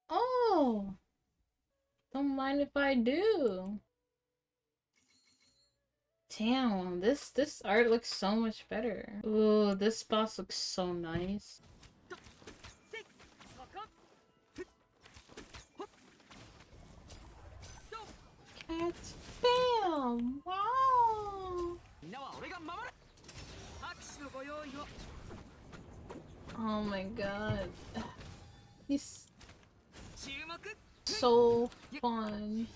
Oh, don't mind if I do. Damn, this art looks so much better. Ooh, this boss looks so nice. Cat, bam! Wow! Oh my god. He's so fun.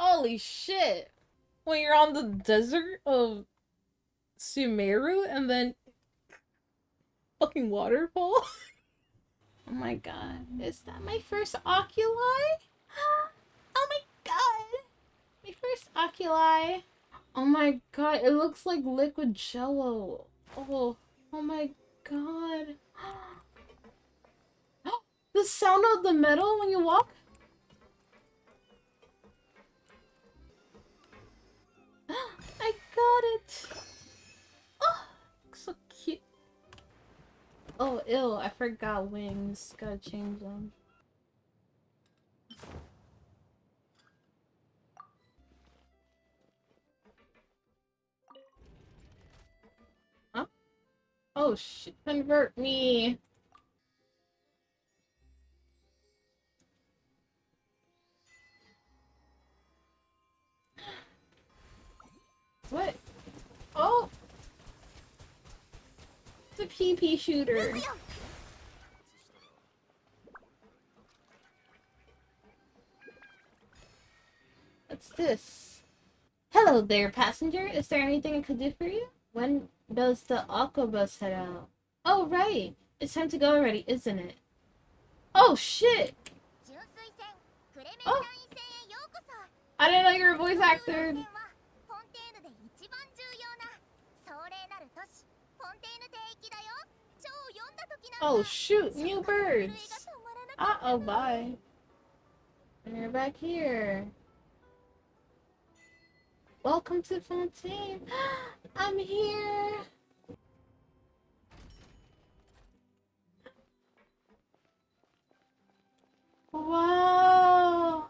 Holy shit! When you're on the desert of Sumeru and then fucking waterfall? Oh my god. Is that my first oculi? Oh my god! My first oculi! Oh my god, it looks like liquid jello. Oh my god. The sound of the metal when you walk? I got it! Oh, so cute. Oh, ew, I forgot wings. Gotta change them. Huh? Oh shit, convert me! What? Oh! The PP shooter! What's this? Hello there, passenger. Is there anything I could do for you? When does the Aqua bus head out? Oh, right. It's time to go already, isn't it? Oh, shit! Oh! I didn't know you were a voice actor! Oh, shoot! New birds! Uh-oh, bye. And you're back here. Welcome to Fontaine. I'm here. Wow.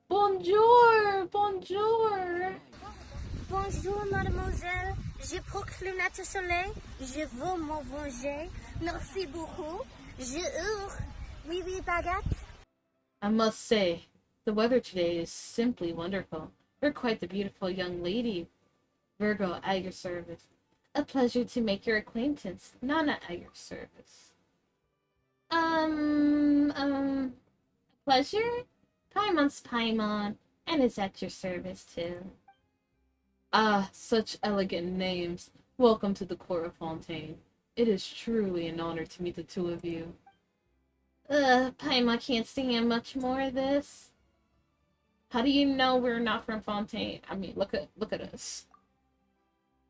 Bonjour. Bonjour. Bonjour, mademoiselle. Je porte lunettes de soleil. Je veux m'en venger. Merci beaucoup. Je hurle. Oui, oui, baguette. I must say, the weather today is simply wonderful. You're quite the beautiful young lady. Virgo, at your service. A pleasure to make your acquaintance. Nana, at your service. Pleasure? Paimon's Paimon, and it's at your service too. Ah, such elegant names. Welcome to the court of Fontaine. It is truly an honor to meet the two of you. Paimon can't stand much more of this. How do you know we're not from Fontaine? I mean, look at us.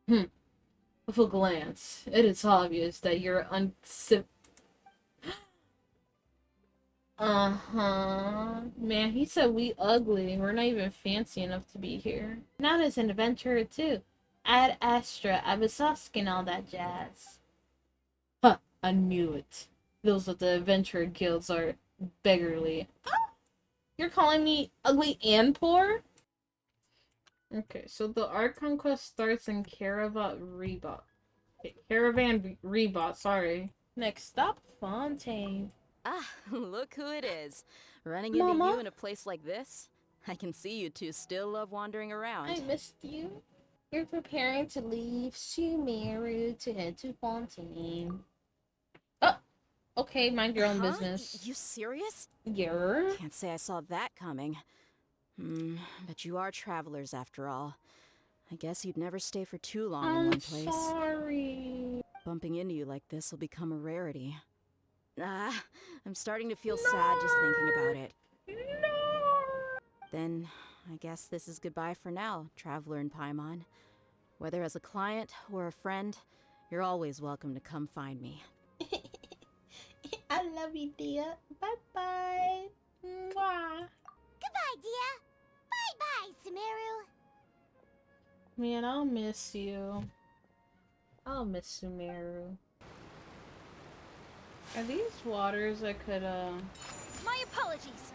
With a glance, it is obvious that you're Uh-huh. Man, he said we ugly. We're not even fancy enough to be here. Nana's an adventurer too. Ad Astra, Abyssosque, and all that jazz. Huh, I knew it. Those of the adventurer guilds are beggarly. Ah! You're calling me ugly and poor? Okay, so the art conquest starts in Caravan Rebot. Okay, Caravan Rebot, sorry. Next stop, Fontaine. Ah, look who it is. Running into Mama? you in a place like this? I can see you two still love wandering around. I missed you. You're preparing to leave Sumeru to head to Fontaine. Oh! Okay, mind your own Huh? business. You serious? Yeah. Can't say I saw that coming. But you are travelers after all. I guess you'd never stay for too long in I'm one place. sorry. Bumping into you like this will become a rarity. Ah, I'm starting to feel No. sad just thinking about it. No. Then, I guess this is goodbye for now, traveler in Paimon. Whether as a client or a friend, you're always welcome to come find me. I love you, dear. Bye-bye. Mwah. Goodbye, dear. Bye-bye, Sumeru. Man, I'll miss you. I'll miss Sumeru. Are these waters I could, My apologies.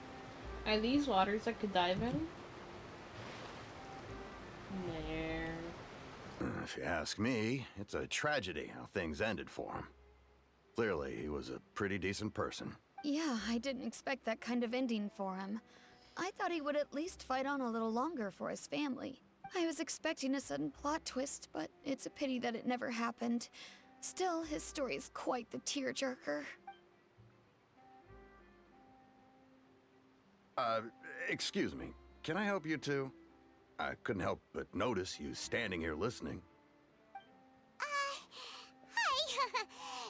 Are these waters I could dive in? There. If you ask me, it's a tragedy how things ended for him. Clearly, he was a pretty decent person. Yeah, I didn't expect that kind of ending for him. I thought he would at least fight on a little longer for his family. I was expecting a sudden plot twist, but it's a pity that it never happened. Still, his story is quite the tearjerker. Excuse me. Can I help you two? I couldn't help but notice you standing here listening. Hi.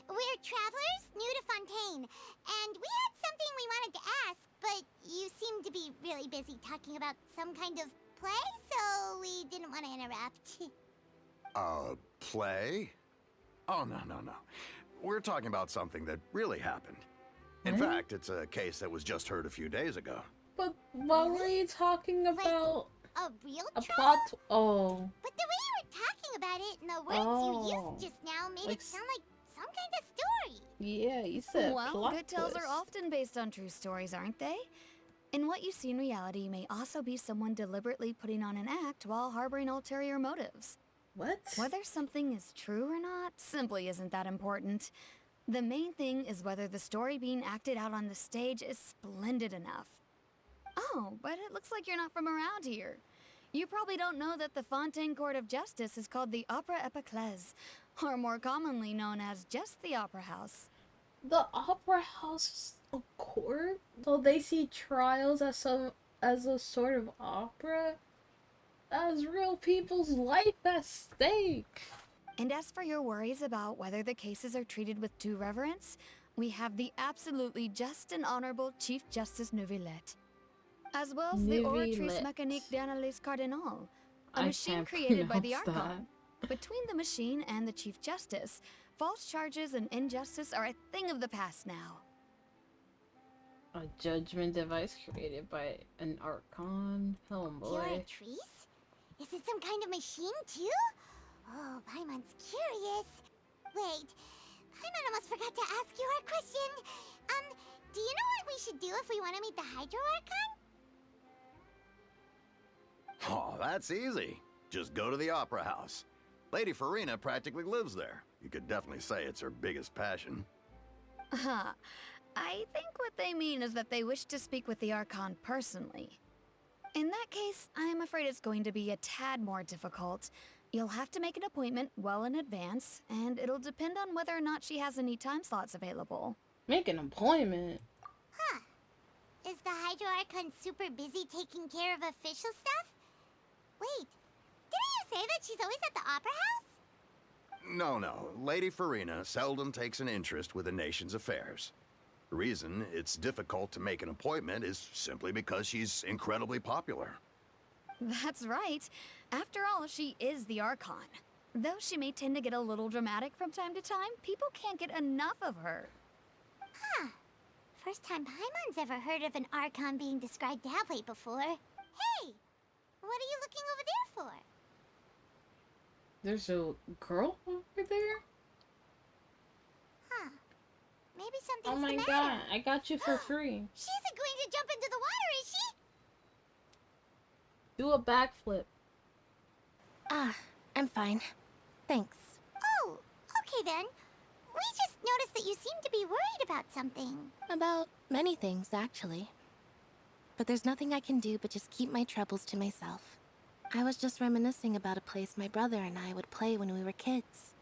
We're travelers new to Fontaine, and we had something we wanted to ask, but you seem to be really busy talking about some kind of play, so we didn't want to interrupt. Play? Oh, no. We're talking about something that really happened. In fact, it's a case that was just heard a few days ago. But what were you talking about? A real A troll? plot? Oh. But the way you were talking about it and the words you used just now made Like it sound like some kind of story. Yeah, you said Well, plot good tales twist. are often based on true stories, aren't they? And what you see in reality may also be someone deliberately putting on an act while harboring ulterior motives. What? Whether something is true or not simply isn't that important. The main thing is whether the story being acted out on the stage is splendid enough. Oh, but it looks like you're not from around here. You probably don't know that the Fontaine Court of Justice is called the Opera Epiclese, or more commonly known as just the Opera House. The opera house is a court? So they see trials as a sort of opera? As real people's life at stake. And as for your worries about whether the cases are treated with due reverence, we have the absolutely just and honorable Chief Justice Neuvillette, as well as the Oratrice Neuvillette. Mécanique d'Analyse Cardinal, a I machine can't created by the pronounce Archon. Between the machine and the Chief Justice, false charges and injustice are a thing of the past now. A judgment device created by an Archon. Oh You're a boy. trees? Is it some kind of machine too? Oh, Paimon's curious. Wait, Paimon almost forgot to ask you our question. Do you know what we should do if we want to meet the Hydro Archon? Oh, that's easy. Just go to the Opera House. Lady Farina practically lives there. You could definitely say it's her biggest passion. Huh. I think what they mean is that they wish to speak with the Archon personally. In that case, I'm afraid it's going to be a tad more difficult. You'll have to make an appointment well in advance, and it'll depend on whether or not she has any time slots available. Make an appointment. Huh. Is the Hydro Archon super busy taking care of official stuff? Wait, didn't you say that she's always at the Opera House? No. Lady Farina seldom takes an interest with the nation's affairs. The reason it's difficult to make an appointment is simply because she's incredibly popular. That's right. After all, she is the Archon. Though she may tend to get a little dramatic from time to time, people can't get enough of her. Huh. First time Paimon's ever heard of an Archon being described that way before. Hey! What are you looking over there for? There's a girl over there? Huh. Maybe something's Oh my the matter. god, I got you for free. She isn't going to jump into the water, is she? Do a backflip. Ah, I'm fine. Thanks. Oh, okay then. We just noticed that you seem to be worried about something. About many things, actually. But there's nothing I can do but just keep my troubles to myself. I was just reminiscing about a place my brother and I would play when we were kids.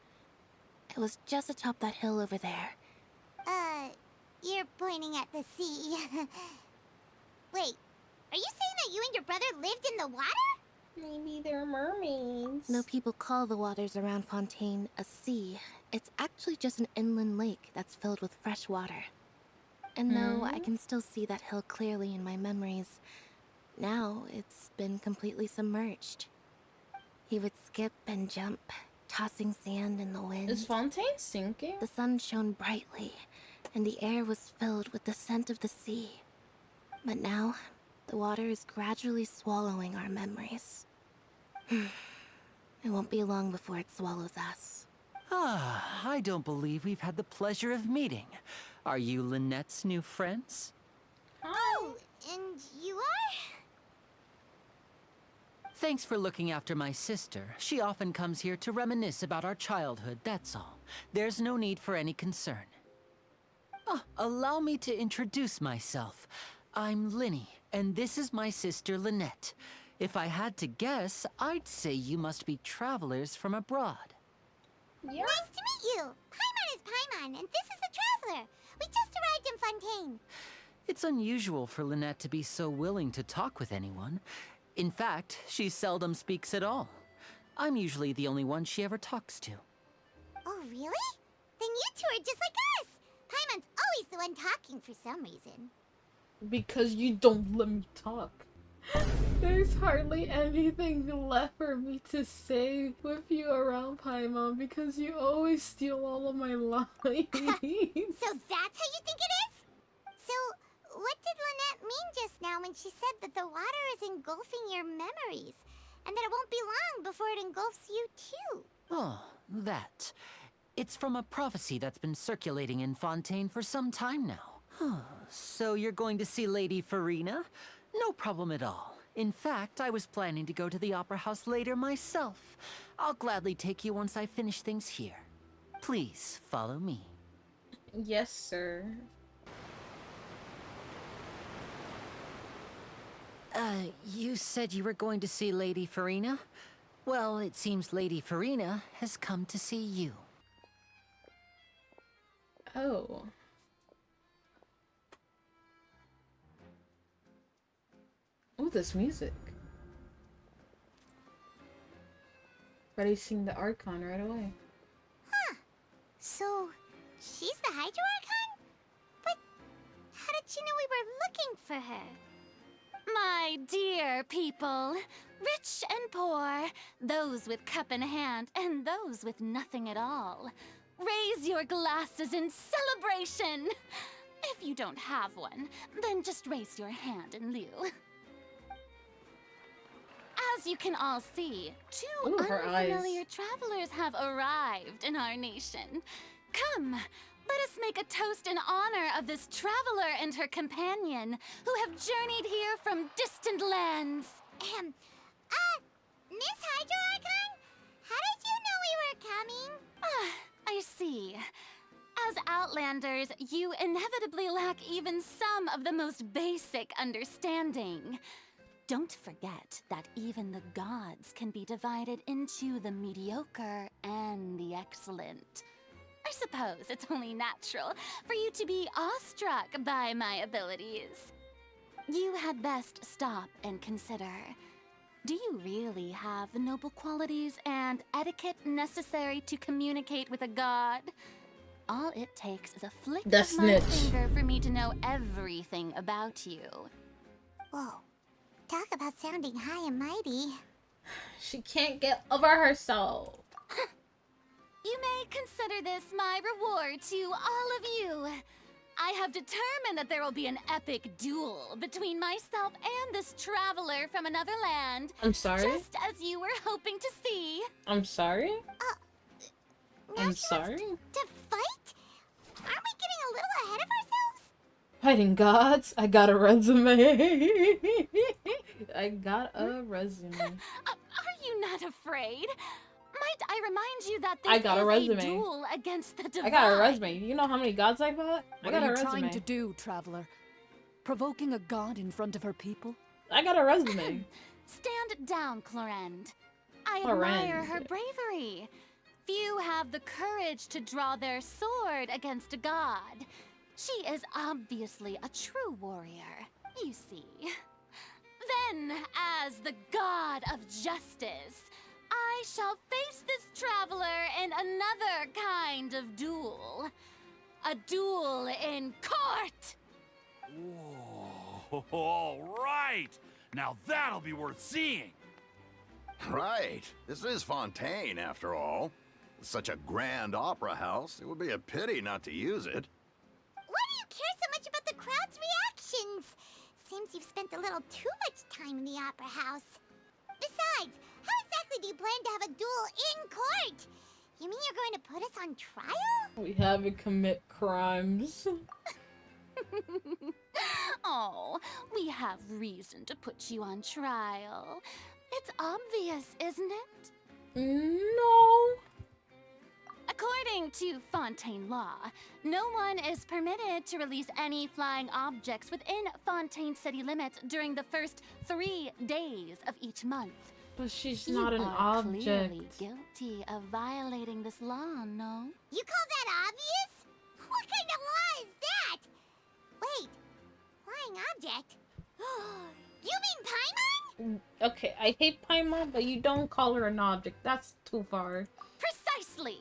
It was just atop that hill over there. You're pointing at the sea. Wait, are you saying that you and your brother lived in the water? Maybe they're mermaids. No people call the waters around Fontaine a sea. It's actually just an inland lake that's filled with fresh water. And though I can still see that hill clearly in my memories, now it's been completely submerged. He would skip and jump, tossing sand in the wind. Is Fontaine sinking? The sun shone brightly, and the air was filled with the scent of the sea. But now, the water is gradually swallowing our memories. It won't be long before it swallows us. Ah, I don't believe we've had the pleasure of meeting. Are you Lynette's new friends? Oh, and you are? Thanks for looking after my sister. She often comes here to reminisce about our childhood, that's all. There's no need for any concern. Ah, allow me to introduce myself. I'm Linny, and this is my sister Lynette. If I had to guess, I'd say you must be travelers from abroad. Yeah. Nice to meet you. Paimon is Paimon, and this is the Traveler. We just arrived in Fontaine. It's unusual for Lynette to be so willing to talk with anyone. In fact, she seldom speaks at all. I'm usually the only one she ever talks to. Oh, really? Then you two are just like us. Paimon's always the one talking for some reason. Because you don't let me talk. There's hardly anything left for me to say with you around Paimon because you always steal all of my lines. So that's how you think it is? So, what did Lynette mean just now when she said that the water is engulfing your memories? And that it won't be long before it engulfs you too? Oh, that. It's from a prophecy that's been circulating in Fontaine for some time now. So you're going to see Lady Farina? No problem at all. In fact, I was planning to go to the Opera House later myself. I'll gladly take you once I finish things here. Please, follow me. Yes, sir. You said you were going to see Lady Farina? Well, it seems Lady Farina has come to see you. Oh. Ooh, this music. Ready to sing the Archon right away. So, she's the Hydro Archon? But how did she know we were looking for her? My dear people, rich and poor, those with cup in hand and those with nothing at all, raise your glasses in celebration! If you don't have one, then just raise your hand in lieu. As you can all see, two Ooh, her unfamiliar eyes. travelers have arrived in our nation. Come, let us make a toast in honor of this traveler and her companion who have journeyed here from distant lands. Miss Hydro Archon? How did you know we were coming? I see. As Outlanders, you inevitably lack even some of the most basic understanding. Don't forget that even the gods can be divided into the mediocre and the excellent. I suppose it's only natural for you to be awestruck by my abilities. You had best stop and consider. Do you really have the noble qualities and etiquette necessary to communicate with a god? All it takes is a flick The of my snitch. finger for me to know everything about you. Whoa. Talk about sounding high and mighty. She can't get over herself. You may consider this my reward to all of you. I have determined that there will be an epic duel between myself and this traveler from another land. I'm sorry? Just as you were hoping to see. I'm sorry? Now I'm she sorry? wants to fight? Aren't we getting a little ahead of ourselves? Fighting gods? I got a resume. I got a resume. Are you not afraid? Might I remind you that this I got a is resume. a duel against the divine? I got a resume. You know how many gods I fought? I What got are a you resume. trying to do, traveler? Provoking a god in front of her people? I got a resume. Stand down, Clorend. I Clorend. admire her bravery. Few have the courage to draw their sword against a god. She is obviously a true warrior, you see. Then, as the god of justice, I shall face this traveler in another kind of duel. A duel in court! Whoa, all right! Now that'll be worth seeing! Right. This is Fontaine, after all. Such a grand opera house, it would be a pity not to use it. Why do you care so much about the crowd's reactions? Seems you've spent a little too much time in the opera house. Besides, how exactly do you plan to have a duel in court? You mean you're going to put us on trial? We haven't commit crimes. Oh, we have reason to put you on trial. It's obvious, isn't it? No. According to Fontaine law, no one is permitted to release any flying objects within Fontaine city limits during the first 3 days of each month. But she's You not an are clearly object. guilty of violating this law, no? You call that obvious? What kind of law is that? Wait, flying object? You mean Paimon? Okay, I hate Paimon, but you don't call her an object. That's too far. Precisely!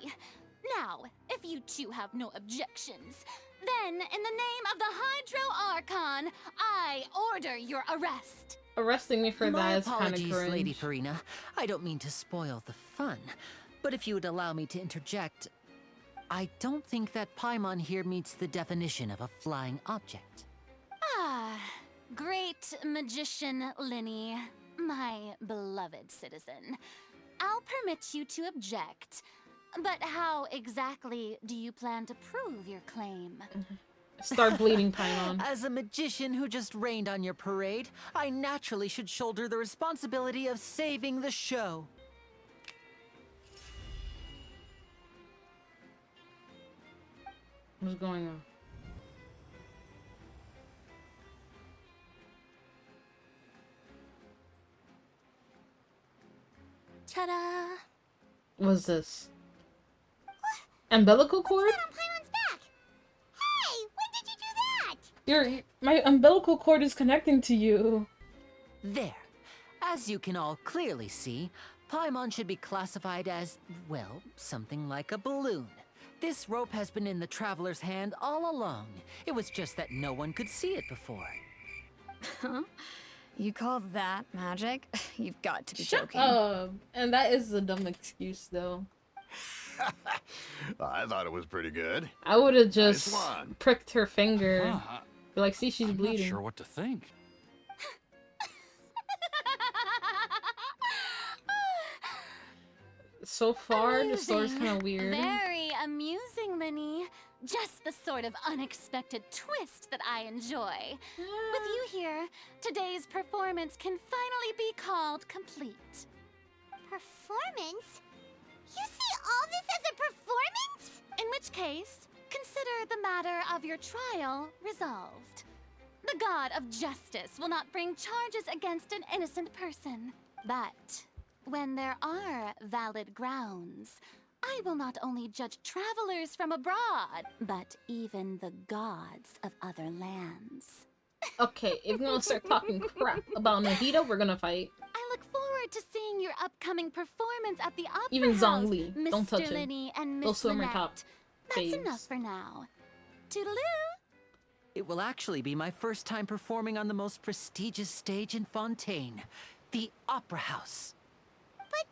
Now, if you two have no objections, then in the name of the Hydro Archon, I order your arrest. Arresting me for My that is kind of apologies, cringe. Lady Farina. I don't mean to spoil the fun, but if you would allow me to interject, I don't think that Paimon here meets the definition of a flying object. Ah, great magician Linny, my beloved citizen. I'll permit you to object, but how exactly do you plan to prove your claim? Start bleeding, Paimon. As a magician who just rained on your parade, I naturally should shoulder the responsibility of saving the show. What's going on? Ta-da! What's this? Umbilical cord? What's that on Paimon's back? Hey, when did you do that? My umbilical cord is connecting to you. There. As you can all clearly see, Paimon should be classified as, well, something like a balloon. This rope has been in the traveler's hand all along. It was just that no one could see it before. Huh? You call that magic? You've got to be Shut joking. up. And that is a dumb excuse, though. I thought it was pretty good. I would have just Nice one. pricked her finger. Huh, Be like, see, she's I'm bleeding. not sure what to think. So far, the story's Amusing. kind of weird. Very amusing, Linny. Just the sort of unexpected twist that I enjoy. With you here, today's performance can finally be called complete. Performance? You see all this as a performance? In which case, consider the matter of your trial resolved. The god of justice will not bring charges against an innocent person. But when there are valid grounds, I will not only judge travelers from abroad, but even the gods of other lands. Okay, if we're gonna start talking crap about Nahida, we're gonna fight. I look forward to seeing your upcoming performance at the Opera Even House, Zhongli. Mr. Don't touch him. Linny and They'll Miss swim her Lynette. top That's babes. enough for now. Toodaloo! It will actually be my first time performing on the most prestigious stage in Fontaine, the Opera House. But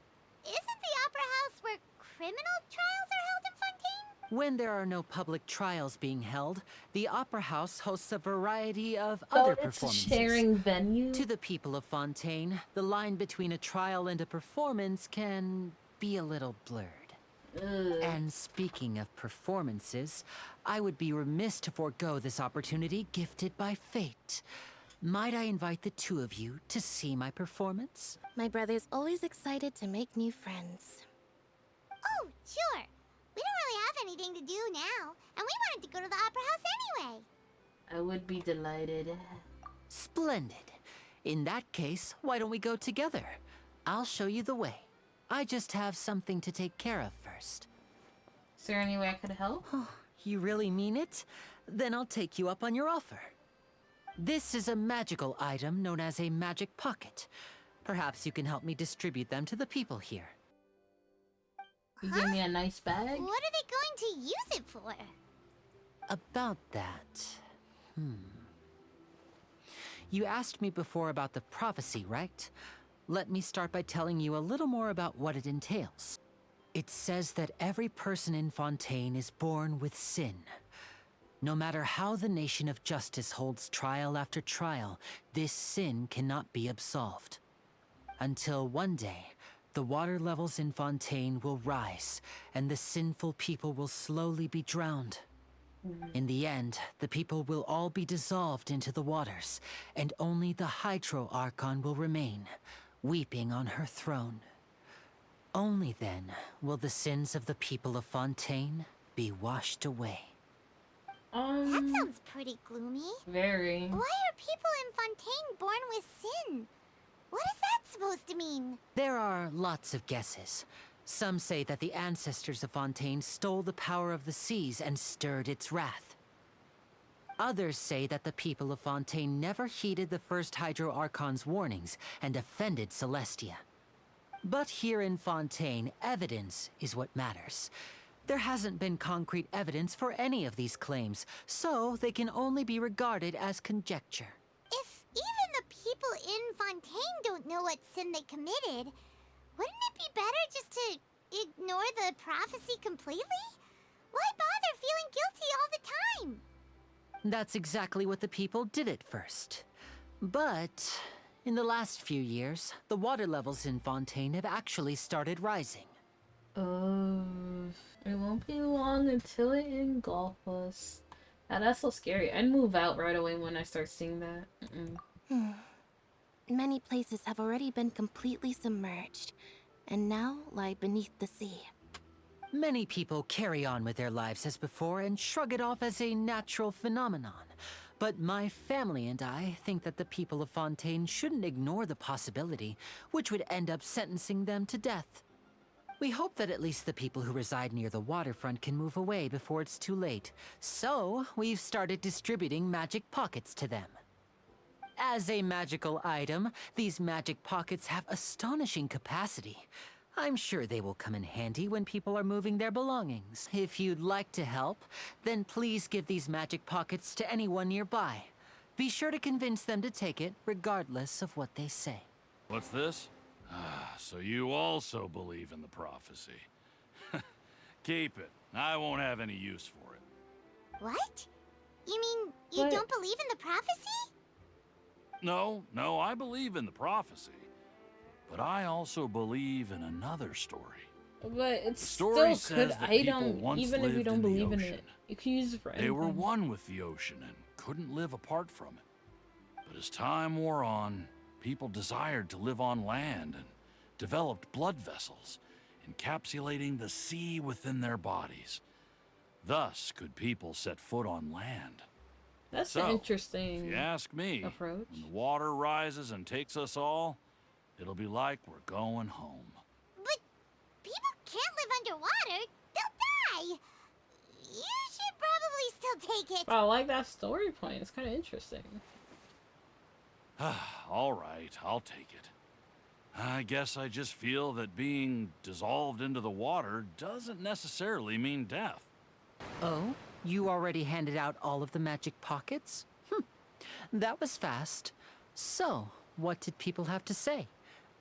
isn't the opera house where criminal trials are held in Fontaine? When there are no public trials being held, the Opera House hosts a variety of other It's a performances. sharing venue. To the people of Fontaine, the line between a trial and a performance can be a little blurred. Ugh. And speaking of performances, I would be remiss to forego this opportunity gifted by fate. Might I invite the two of you to see my performance? My brother's always excited to make new friends. Oh, sure. We don't really have anything to do now, and we wanted to go to the opera house anyway. I would be delighted. Splendid. In that case, why don't we go together? I'll show you the way. I just have something to take care of first. Is there any way I could help? You really mean it? Then I'll take you up on your offer. This is a magical item known as a magic pocket. Perhaps you can help me distribute them to the people here. You give me a nice bag? What are they going to use it for? About that... You asked me before about the prophecy, right? Let me start by telling you a little more about what it entails. It says that every person in Fontaine is born with sin. No matter how the nation of justice holds trial after trial, this sin cannot be absolved. Until one day, the water levels in Fontaine will rise, and the sinful people will slowly be drowned. In the end, the people will all be dissolved into the waters, and only the Hydro Archon will remain, weeping on her throne. Only then will the sins of the people of Fontaine be washed away. That sounds pretty gloomy. Very. Why are people in Fontaine born with sin? What is that supposed to mean? There are lots of guesses. Some say that the ancestors of Fontaine stole the power of the seas and stirred its wrath. Others say that the people of Fontaine never heeded the first Hydro Archon's warnings and offended Celestia. But here in Fontaine, evidence is what matters. There hasn't been concrete evidence for any of these claims, so they can only be regarded as conjecture. If even the people in Fontaine don't know what sin they committed, wouldn't it be better just to ignore the prophecy completely? Why bother feeling guilty all the time? That's exactly what the people did at first. But in the last few years, the water levels in Fontaine have actually started rising. Oh, it won't be long until it engulfs us. Ah, that's so scary. I'd move out right away when I start seeing that. Many places have already been completely submerged, and now lie beneath the sea. Many people carry on with their lives as before and shrug it off as a natural phenomenon. But my family and I think that the people of Fontaine shouldn't ignore the possibility, which would end up sentencing them to death. We hope that at least the people who reside near the waterfront can move away before it's too late. So, we've started distributing magic pockets to them. As a magical item, these magic pockets have astonishing capacity. I'm sure they will come in handy when people are moving their belongings. If you'd like to help, then please give these magic pockets to anyone nearby. Be sure to convince them to take it, regardless of what they say. What's this? So you also believe in the prophecy. Keep it. I won't have any use for it. What? You mean you don't believe in the prophecy? No, I believe in the prophecy. But I also believe in another story. But it's The story still good says that item, people once even if you lived don't in the believe in ocean. it. You can use it for anything. They were one with the ocean and couldn't live apart from it. But as time wore on, people desired to live on land and developed blood vessels, encapsulating the sea within their bodies. Thus could people set foot on land. That's So, an interesting If you ask me, approach. when the water rises and takes us all, it'll be like we're going home. But people can't live underwater. They'll die. You should probably still take it. Wow, I like that story point. It's kind of interesting. All right, I'll take it. I guess I just feel that being dissolved into the water doesn't necessarily mean death. Oh? You already handed out all of the magic pockets? That was fast. So, what did people have to say?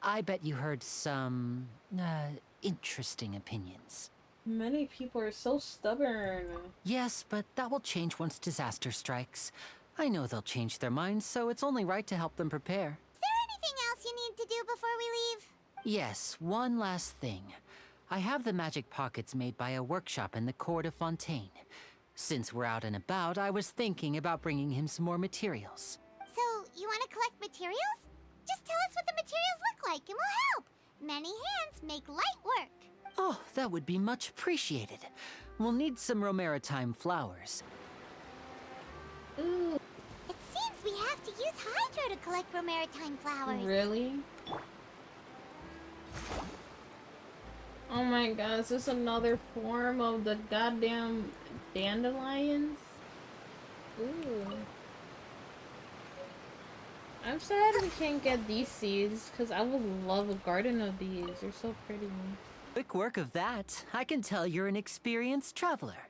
I bet you heard some, interesting opinions. Many people are so stubborn. Yes, but that will change once disaster strikes. I know they'll change their minds, so it's only right to help them prepare. Is there anything else you need to do before we leave? Yes, one last thing. I have the magic pockets made by a workshop in the court of Fontaine. Since we're out and about, I was thinking about bringing him some more materials. So, you want to collect materials? Just tell us what the materials look like and we'll help. Many hands make light work. Oh, that would be much appreciated. We'll need some Romaritime flowers. Ooh, It seems we have to use Hydro to collect Romaritime flowers. really? Oh my god, is this another form of the goddamn dandelions? Ooh. I'm sad we can't get these seeds, because I would love a garden of these. They're so pretty. Quick work of that. I can tell you're an experienced traveler.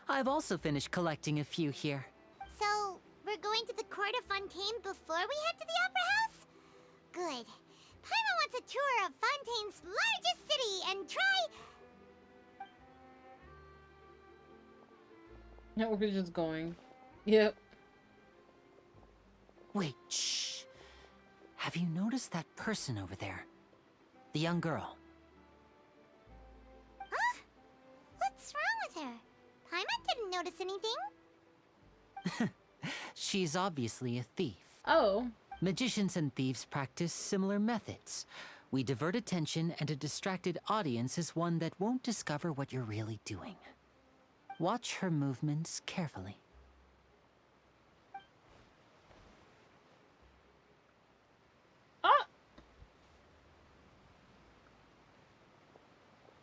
I've also finished collecting a few here. So, we're going to the court of Fontaine before we head to the Opera House? Good. Paimon wants a tour of Fontaine's largest city and try... No, we're just going. Yep. Wait, shh. Have you noticed that person over there? The young girl. Huh? What's wrong with her? Paimon didn't notice anything. She's obviously a thief. Oh. Magicians and thieves practice similar methods. We divert attention, and a distracted audience is one that won't discover what you're really doing. Watch her movements carefully. Ah!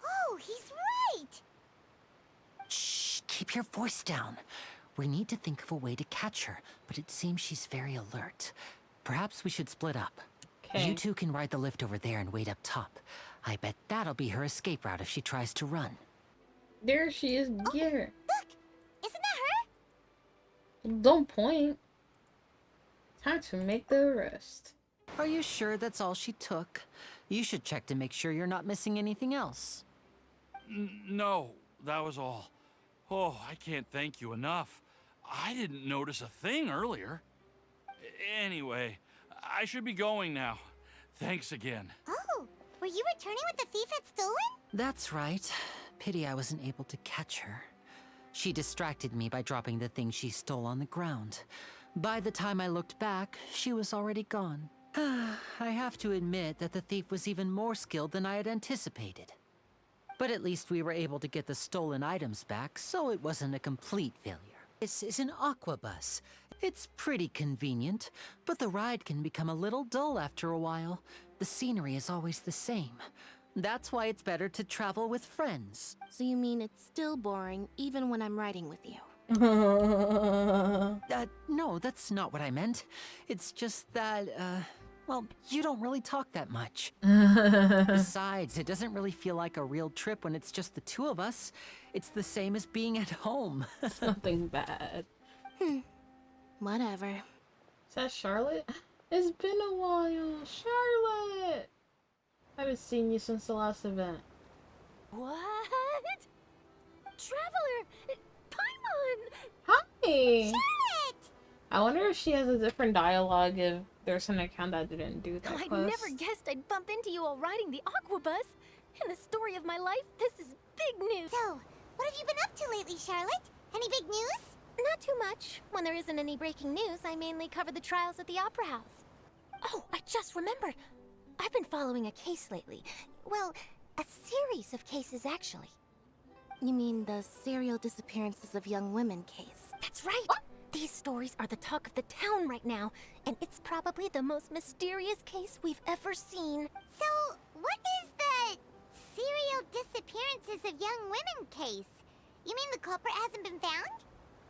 Oh, he's right! Shh, keep your voice down. We need to think of a way to catch her, but it seems she's very alert. Perhaps we should split up. Okay. You two can ride the lift over there and wait up top. I bet that'll be her escape route if she tries to run. There she is. Here. Look! Isn't that her? Don't point. Time to make the arrest. Are you sure that's all she took? You should check to make sure you're not missing anything else. No, that was all. Oh, I can't thank you enough. I didn't notice a thing earlier. Anyway, I should be going now. Thanks again. Oh, were you returning what the thief had stolen? That's right. Pity I wasn't able to catch her. She distracted me by dropping the thing she stole on the ground. By the time I looked back, she was already gone. I have to admit that the thief was even more skilled than I had anticipated. But at least we were able to get the stolen items back, so it wasn't a complete failure. This is an aqua bus. It's pretty convenient, but the ride can become a little dull after a while. The scenery is always the same. That's why it's better to travel with friends. So you mean it's still boring even when I'm riding with you? No, that's not what I meant. It's just that, well, you don't really talk that much. Besides, it doesn't really feel like a real trip when it's just the two of us. It's the same as being at home. Nothing bad. Whatever. Is that Charlotte? It's been a while. Charlotte! I haven't seen you since the last event. What? Traveler! Paimon! Hi! Charlotte! I wonder if she has a different dialogue if there's an account that didn't do that I'd quest. never guessed I'd bump into you while riding the aqua bus. In the story of my life, this is big news. So, what have you been up to lately, Charlotte? Any big news? Not too much. When there isn't any breaking news, I mainly cover the trials at the Opera House. Oh, I just remembered. I've been following a case lately. Well, a series of cases, actually. You mean the serial disappearances of young women case? That's right! These stories are the talk of the town right now, and it's probably the most mysterious case we've ever seen. So, what is the serial disappearances of young women case? You mean the culprit hasn't been found?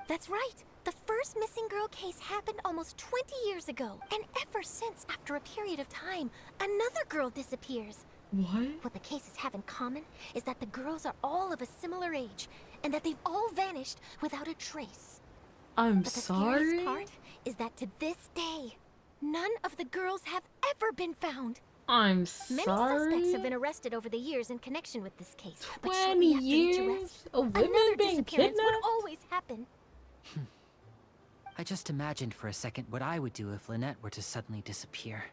That's right. The first missing girl case happened almost 20 years ago. And ever since, after a period of time, another girl disappears. What? What the cases have in common is that the girls are all of a similar age, and that they've all vanished without a trace. I'm But the sorry? scariest part is that to this day, none of the girls have ever been found. I'm Many sorry? suspects have been arrested over the years in connection with this case. But 20 shortly after each years arrest, of women another being disappearance would kidnapped? always happen. I just imagined for a second what I would do if Lynette were to suddenly disappear.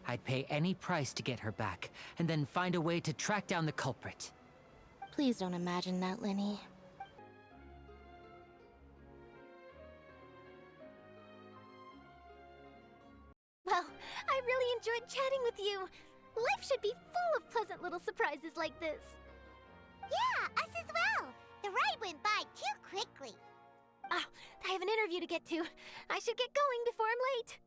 I'd pay any price to get her back, and then find a way to track down the culprit. Please don't imagine that, Lenny. Well, I really enjoyed chatting with you. Life should be full of pleasant little surprises like this. Yeah, us as well. The ride went by too quickly. Ah, I have an interview to get to. I should get going before I'm late.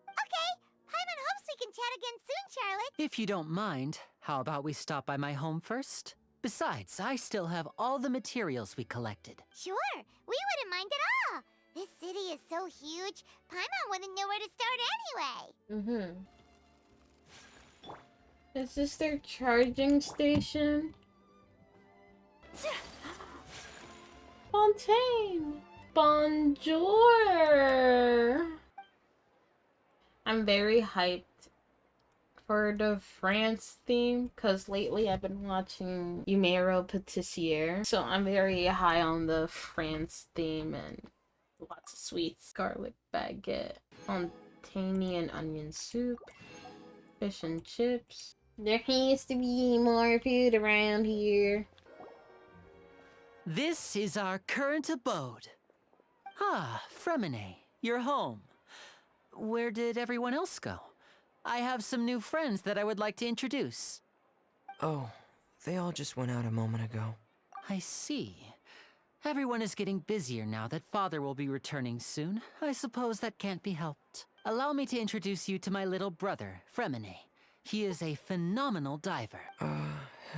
Okay, Paimon hopes we can chat again soon, Charlotte. If you don't mind, how about we stop by my home first? Besides, I still have all the materials we collected. Sure, we wouldn't mind at all. This city is so huge, Paimon wouldn't know where to start anyway. Is this their charging station? Fontaine! Bonjour! I'm very hyped for the France theme because lately I've been watching Numero Patissier. So I'm very high on the France theme and lots of sweets. Garlic baguette, Fontaine and onion soup, fish and chips. There has to be more food around here. This is our current abode. Ah, Fremine, you're home. Where did everyone else go? I have some new friends that I would like to introduce. Oh, they all just went out a moment ago. I see. Everyone is getting busier now that Father will be returning soon. I suppose that can't be helped. Allow me to introduce you to my little brother, Fremine. He is a phenomenal diver. Hello.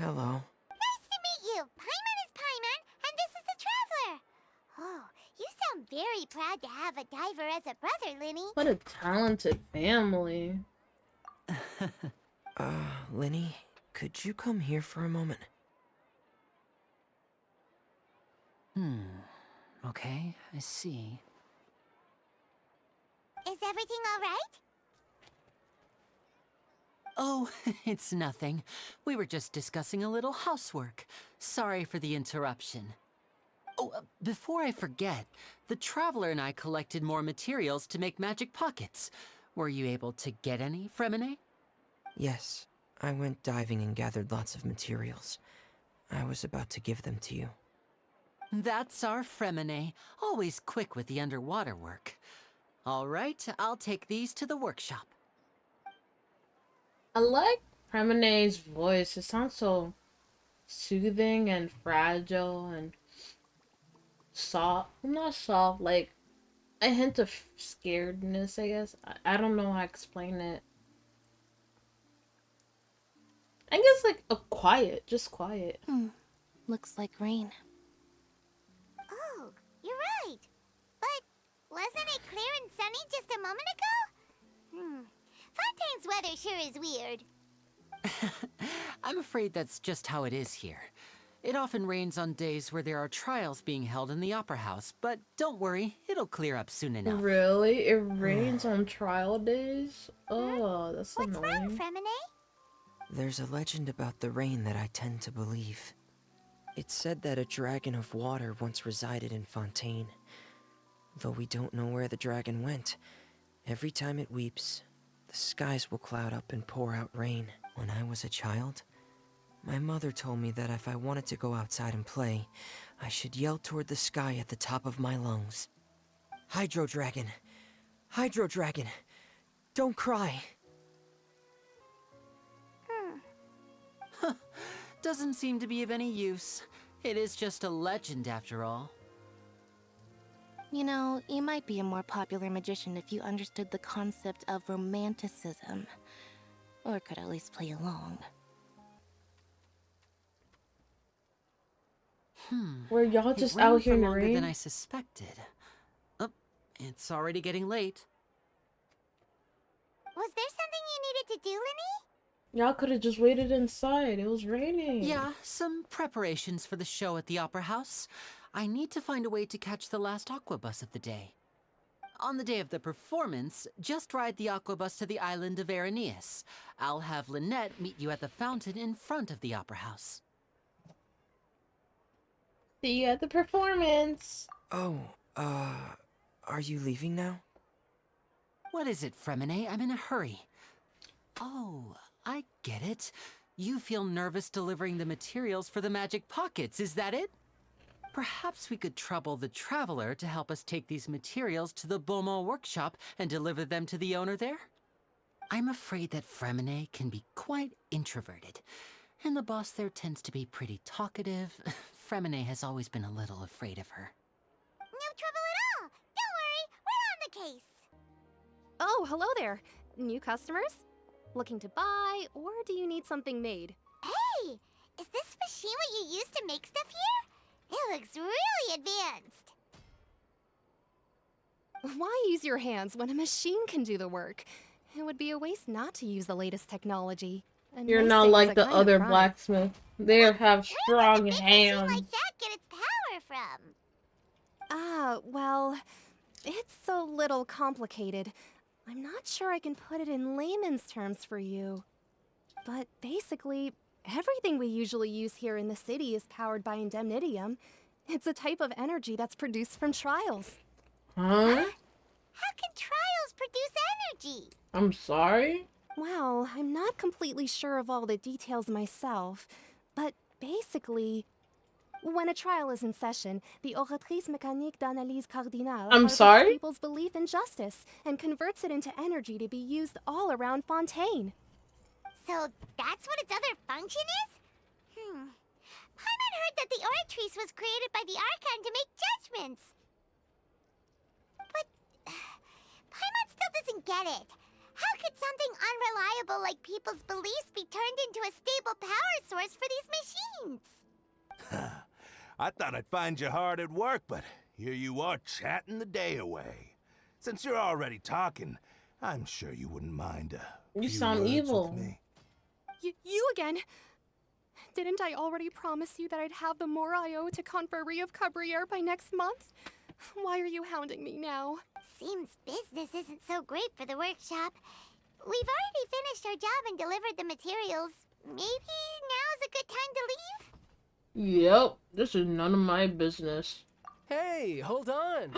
Nice to meet you. Paimon is Paimon, and this is the Traveler. Oh, you sound very proud to have a diver as a brother, Linny. What a talented family. Linny, could you come here for a moment? Okay, I see. Is everything all right? Oh, it's nothing. We were just discussing a little housework. Sorry for the interruption. Oh, before I forget, the Traveler and I collected more materials to make magic pockets. Were you able to get any, Fremine? Yes, I went diving and gathered lots of materials. I was about to give them to you. That's our Fremine, always quick with the underwater work. All right, I'll take these to the workshop. I like Premine's voice. It sounds so soothing and fragile and soft. Not soft, like a hint of scaredness, I guess. I don't know how to explain it. I guess like a quiet, just quiet. Looks like rain. Oh, you're right. But wasn't it clear and sunny just a moment ago? Fontaine's weather sure is weird. I'm afraid that's just how it is here. It often rains on days where there are trials being held in the Opera House, but don't worry, it'll clear up soon enough. Really? It rains on trial days? Oh, that's What's annoying. wrong, Fremine? There's a legend about the rain that I tend to believe. It's said that a dragon of water once resided in Fontaine. Though we don't know where the dragon went, every time it weeps, the skies will cloud up and pour out rain. When I was a child, my mother told me that if I wanted to go outside and play, I should yell toward the sky at the top of my lungs. Hydro Dragon! Hydro Dragon! Don't cry! Doesn't seem to be of any use. It is just a legend after all. You know, you might be a more popular magician if you understood the concept of romanticism. Or could at least play along. Were y'all It just rained out here for in the longer rain? than I suspected. Oh, it's already getting late. Was there something you needed to do, Linny? Y'all could have just waited inside. It was raining. Yeah, some preparations for the show at the Opera House. I need to find a way to catch the last aqua bus of the day. On the day of the performance, just ride the aqua bus to the island of Araneus. I'll have Lynette meet you at the fountain in front of the Opera House. See you at the performance. Oh, are you leaving now? What is it, Fremine? I'm in a hurry. Oh, I get it. You feel nervous delivering the materials for the magic pockets, is that it? Perhaps we could trouble the Traveler to help us take these materials to the Beaumont workshop and deliver them to the owner there? I'm afraid that Fremine can be quite introverted, and the boss there tends to be pretty talkative. Fremine has always been a little afraid of her. No trouble at all. Don't worry, we're on the case. Oh, hello there. New customers? Looking to buy, or do you need something made? Hey, is this machine what you use to make stuff here? It looks really advanced. Why use your hands when a machine can do the work? It would be a waste not to use the latest technology. And You're not wasting is like a the kind of other crime. blacksmith. They have Where does a strong big machine hands. like that get its power from? Well, it's a little complicated. I'm not sure I can put it in layman's terms for you. But basically, everything we usually use here in the city is powered by indemnitium. It's a type of energy that's produced from trials. Huh? How can trials produce energy? I'm sorry? Well, I'm not completely sure of all the details myself, but basically, when a trial is in session, the Oratrice Mécanique d'Analyse Cardinale I'm harvests sorry? people's belief in justice and converts it into energy to be used all around Fontaine. So that's what its other function is? Paimon heard that the Oratrice was created by the Archon to make judgments. But Paimon still doesn't get it. How could something unreliable like people's beliefs be turned into a stable power source for these machines? I thought I'd find you hard at work, but here you are chatting the day away. Since you're already talking, I'm sure you wouldn't mind a You few sound words evil. with me. You again? Didn't I already promise you that I'd have the more I owe to Confrérie of Cabriere by next month? Why are you hounding me now? Seems business isn't so great for the workshop. We've already finished our job and delivered the materials. Maybe now's a good time to leave? Yep. This is none of my business. Hey, hold on.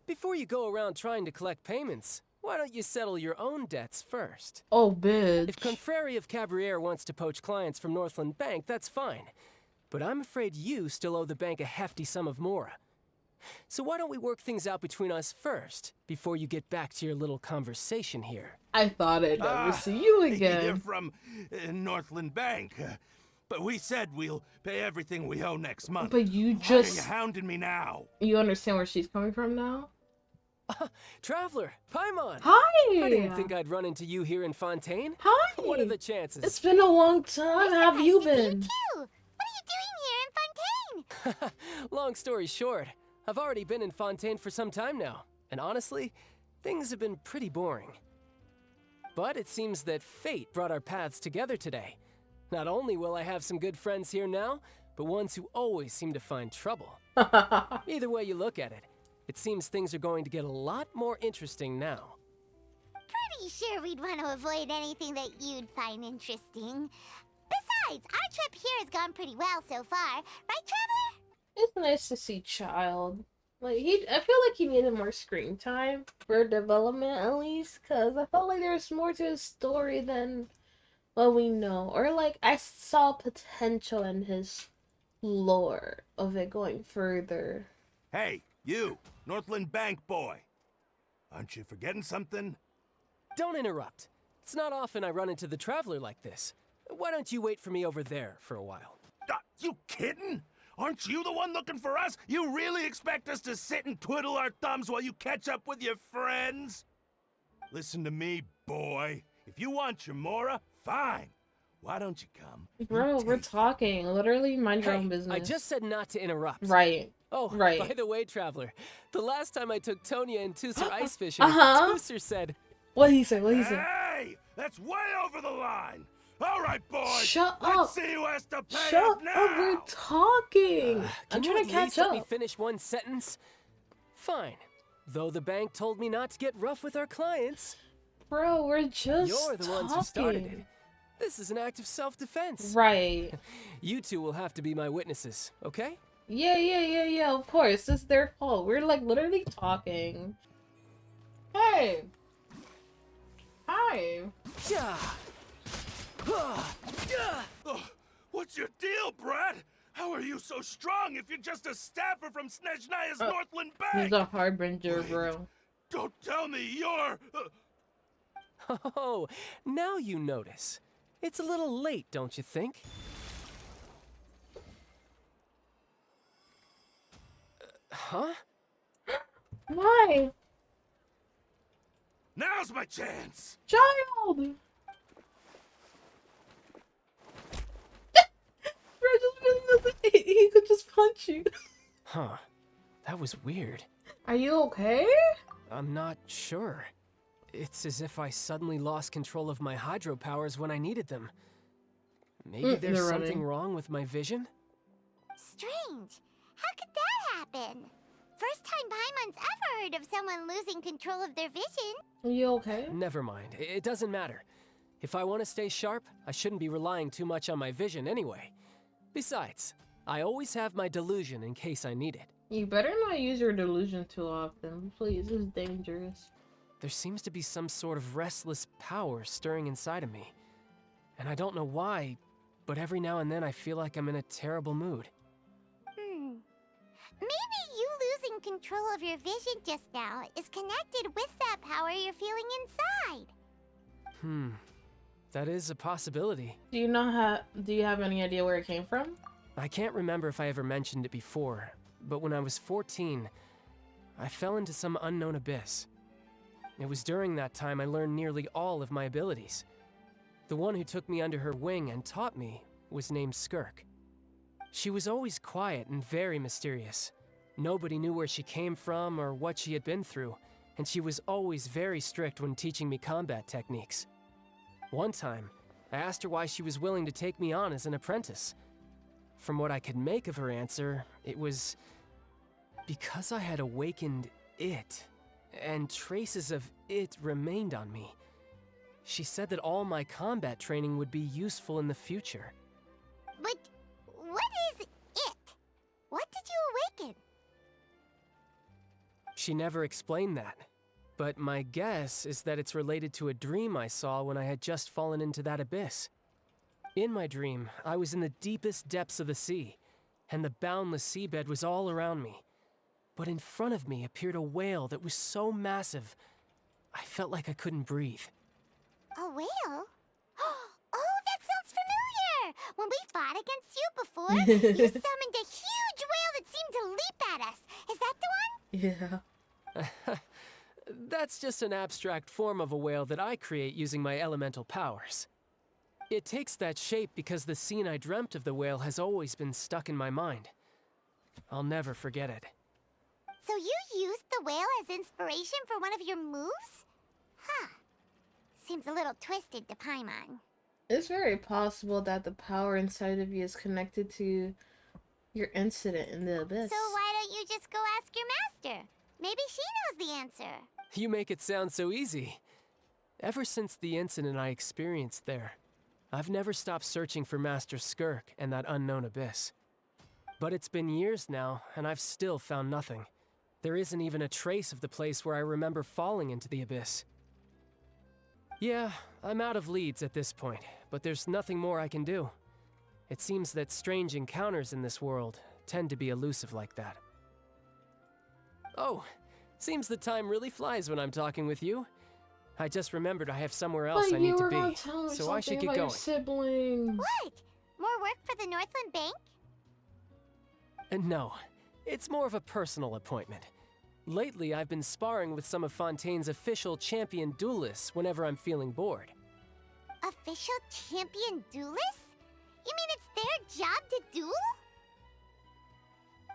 Before you go around trying to collect payments, why don't you settle your own debts first? Oh, bitch. If Confrérie of Cabriere wants to poach clients from Northland Bank, that's fine. But I'm afraid you still owe the bank a hefty sum of mora. So why don't we work things out between us first, before you get back to your little conversation here? I thought I'd never see you You're again. from Northland Bank. But we said we'll pay everything we owe next month. But you Why just... are you hounding me now? You understand where she's coming from now? Traveler, Paimon! Hi! I didn't think I'd run into you here in Fontaine. Hi! What are the chances? It's been a long time. How have you been? What are you doing here in Fontaine? Long story short, I've already been in Fontaine for some time now, and honestly, things have been pretty boring. But it seems that fate brought our paths together today. Not only will I have some good friends here now, but ones who always seem to find trouble. Either way you look at it, it seems things are going to get a lot more interesting now. Pretty sure we'd want to avoid anything that you'd find interesting. Besides, our trip here has gone pretty well so far. Right, Traveler? It's nice to see Child. Like, I feel like he needed more screen time for development, at least, because I felt like there's more to his story than what we know. Or, like, I saw potential in his lore of it going further. Hey, you, Northland Bank boy. Aren't you forgetting something? Don't interrupt. It's not often I run into the Traveler like this. Why don't you wait for me over there for a while? You kidding? Aren't you the one looking for us? You really expect us to sit and twiddle our thumbs while you catch up with your friends? Listen to me, boy. If you want your mora, fine. Why don't you come? Bro, we're talking. Literally, mind your own business. I just said not to interrupt. Right. Oh, right. By the way, Traveler, the last time I took Tonya and Tusser ice fishing, Tusser said... What he said? What he said? Hey! That's way over the line! All right, boys! Shut Let's up! see who has to pay Shut up now! up! We're talking! I'm Can you trying at to catch least let me up. finish one sentence? Fine. Though the bank told me not to get rough with our clients. Bro, we're just You're the ones who started it. This is an act of self-defense. Right. You two will have to be my witnesses, okay? Yeah, of course. It's their fault. We're like literally talking. Hey! Hi! Yeah. What's your deal, Brad? How are you so strong if you're just a staffer from Snezhnaya's Northland Bank? He's a harbinger, bro. Don't tell me you're... Oh, now you notice. It's a little late, don't you think? Huh? Why? Now's my chance! Child! Bro, he could just punch you. Huh. That was weird. Are you okay? I'm not sure. It's as if I suddenly lost control of my hydro powers when I needed them. Maybe there's they're something running. wrong with my vision? Strange. How could that happen? First time Paimon's ever heard of someone losing control of their vision. Are you okay? Never mind. It doesn't matter. If I want to stay sharp, I shouldn't be relying too much on my vision anyway. Besides, I always have my delusion in case I need it. You better not use your delusion too often. Please, it's dangerous. There seems to be some sort of restless power stirring inside of me. And I don't know why, but every now and then I feel like I'm in a terrible mood. Maybe you losing control of your vision just now is connected with that power you're feeling inside. That is a possibility. Do you have any idea where it came from? I can't remember if I ever mentioned it before, but when I was 14, I fell into some unknown abyss. It was during that time I learned nearly all of my abilities. The one who took me under her wing and taught me was named Skirk. She was always quiet and very mysterious. Nobody knew where she came from or what she had been through, and she was always very strict when teaching me combat techniques. One time, I asked her why she was willing to take me on as an apprentice. From what I could make of her answer, it was because I had awakened it, and traces of it remained on me. She said that all my combat training would be useful in the future. But what is it? What did you awaken? She never explained that, but my guess is that it's related to a dream I saw when I had just fallen into that abyss. In my dream, I was in the deepest depths of the sea, and the boundless seabed was all around me. But in front of me appeared a whale that was so massive, I felt like I couldn't breathe. A whale? Oh, that sounds familiar! When we fought against you before, you summoned a huge whale that seemed to leap at us. Is that the one? Yeah. That's just an abstract form of a whale that I create using my elemental powers. It takes that shape because the scene I dreamt of the whale has always been stuck in my mind. I'll never forget it. So you used the whale as inspiration for one of your moves? Huh. Seems a little twisted to Paimon. It's very possible that the power inside of you is connected to your incident in the abyss. So why don't you just go ask your master? Maybe she knows the answer. You make it sound so easy. Ever since the incident I experienced there, I've never stopped searching for Master Skirk and that unknown abyss. But it's been years now, and I've still found nothing. There isn't even a trace of the place where I remember falling into the abyss. Yeah, I'm out of leads at this point, but there's nothing more I can do. It seems that strange encounters in this world tend to be elusive like that. Oh, seems the time really flies when I'm talking with you. I just remembered I have somewhere else I need to be, so I should get going. Siblings. What? More work for the Northland Bank? No, it's more of a personal appointment. Lately, I've been sparring with some of Fontaine's official champion duelists whenever I'm feeling bored. Official champion duelists? You mean it's their job to duel?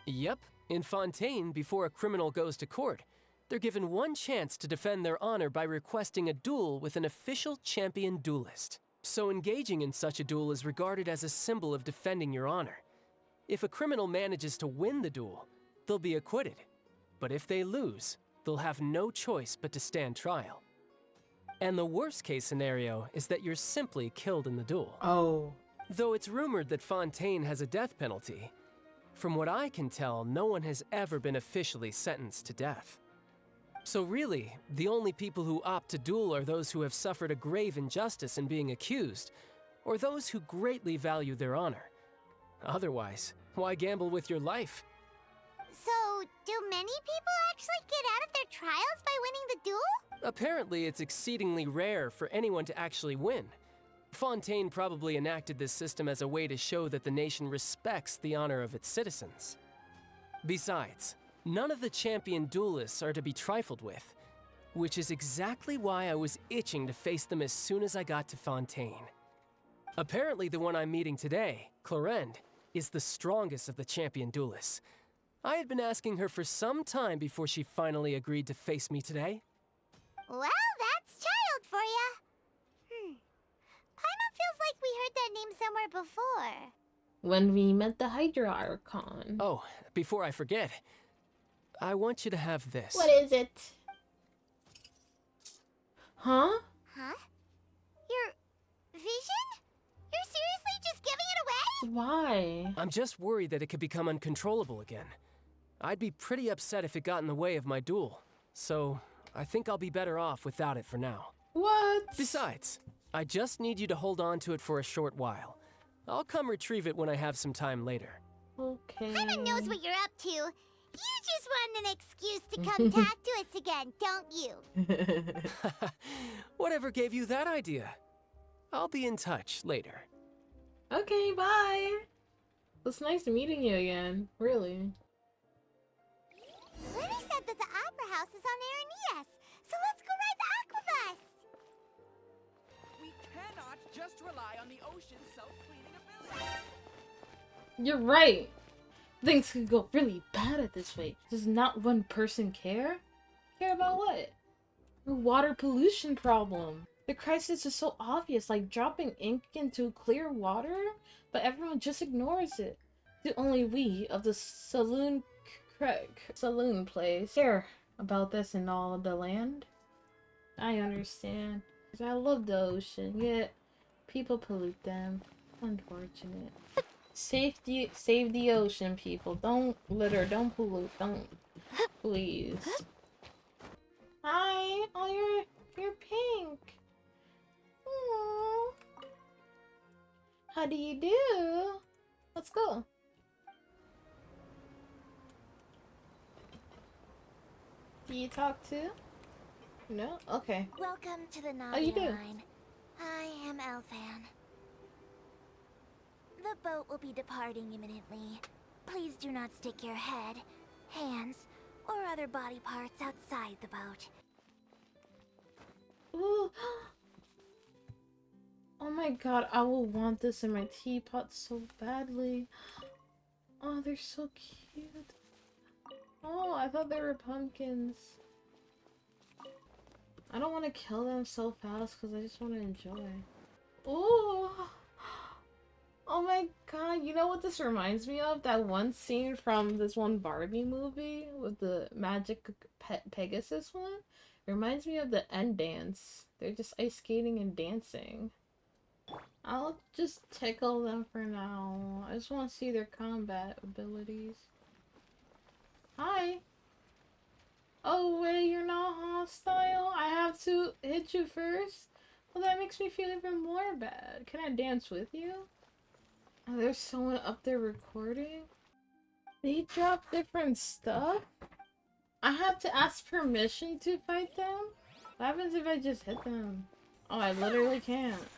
Yep. In Fontaine, before a criminal goes to court, they're given one chance to defend their honor by requesting a duel with an official champion duelist. So engaging in such a duel is regarded as a symbol of defending your honor. If a criminal manages to win the duel, they'll be acquitted. But if they lose, they'll have no choice but to stand trial. And the worst case scenario is that you're simply killed in the duel. Oh. Though it's rumored that Fontaine has a death penalty, from what I can tell, no one has ever been officially sentenced to death. So really, the only people who opt to duel are those who have suffered a grave injustice in being accused, or those who greatly value their honor. Otherwise, why gamble with your life? So, do many people actually get out of their trials by winning the duel? Apparently, it's exceedingly rare for anyone to actually win. Fontaine probably enacted this system as a way to show that the nation respects the honor of its citizens. Besides, none of the champion duelists are to be trifled with, which is exactly why I was itching to face them as soon as I got to Fontaine. Apparently the one I'm meeting today, Clorend, is the strongest of the champion duelists. I had been asking her for some time before she finally agreed to face me today. Well, that's child for ya. Paimon feels like we heard that name somewhere before. When we met the Hydra Archon. Oh, before I forget, I want you to have this. What is it? Huh? Huh? Your vision? You're seriously just giving it away? Why? I'm just worried that it could become uncontrollable again. I'd be pretty upset if it got in the way of my duel. So, I think I'll be better off without it for now. What? Besides, I just need you to hold on to it for a short while. I'll come retrieve it when I have some time later. Okay. Paimon knows what you're up to. You just want an excuse to come talk to us again, don't you? Whatever gave you that idea? I'll be in touch later. Okay, bye. It's nice meeting you again. Really. Lily said that the Opera House is on Aeneas, so let's go ride the Aquabus! We cannot just rely on the ocean's self-cleaning ability. You're right. Things could go really bad at this rate. Does not one person care? Care about what? The water pollution problem. The crisis is so obvious, like dropping ink into clear water, but everyone just ignores it. Do only we of the saloon place care about this in all the land? I understand. 'Cause I love the ocean, yet people pollute them. Unfortunate. Save the ocean, people. Don't litter, don't pollute, don't. Please. Hi! Oh, you're pink. Aww. How do you do? Let's go. Do you talk too? No? Okay. Welcome to the Oh, you Navi do? line. I am Elfan. The boat will be departing imminently. Please do not stick your head, hands, or other body parts outside the boat. Ooh. Oh my god, I will want this in my teapot so badly. Oh, they're so cute. Oh, I thought they were pumpkins. I don't want to kill them so fast because I just want to enjoy. Ooh. Oh my god, you know what this reminds me of? That one scene from this one Barbie movie with the magic Pegasus one? It reminds me of the end dance. They're just ice skating and dancing. I'll just tickle them for now. I just want to see their combat abilities. Hi! Oh wait, you're not hostile? I have to hit you first? Well, that makes me feel even more bad. Can I dance with you? Oh, there's someone up there recording? They drop different stuff? I have to ask permission to fight them? What happens if I just hit them? Oh, I literally can't.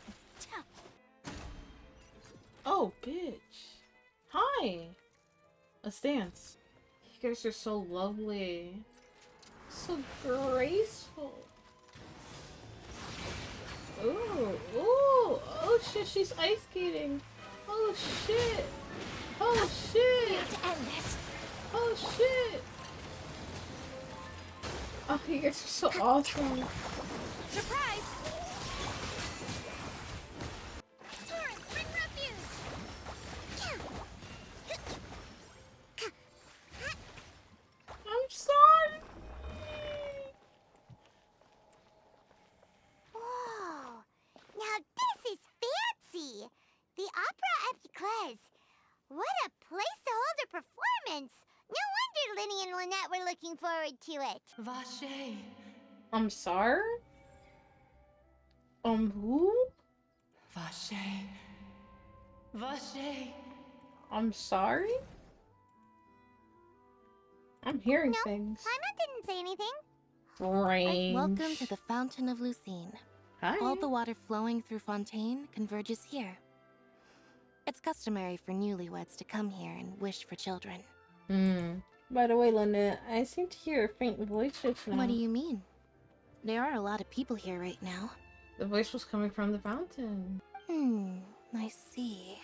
Oh, bitch. Hi! A stance. You guys are so lovely. So graceful. Ooh, ooh, oh shit, she's ice skating. Oh shit! Oh shit! We have to end this. Oh shit! Oh, you guys are so awesome. Surprise! Torrent, bring refuge! I'm sorry! Whoa! Now this is fancy! The Opera Epiclese. What a place to hold a performance! No wonder Linny and Lynette were looking forward to it. Vache. I'm sorry? Who? Vache. Vache. I'm sorry? I'm hearing things. Paimon didn't say anything. Strange. Welcome to the Fountain of Lucine. Hi. All the water flowing through Fontaine converges here. It's customary for newlyweds to come here and wish for children. By the way, Lynette, I seem to hear a faint voice just now. What do you mean? There are a lot of people here right now. The voice was coming from the fountain. I see.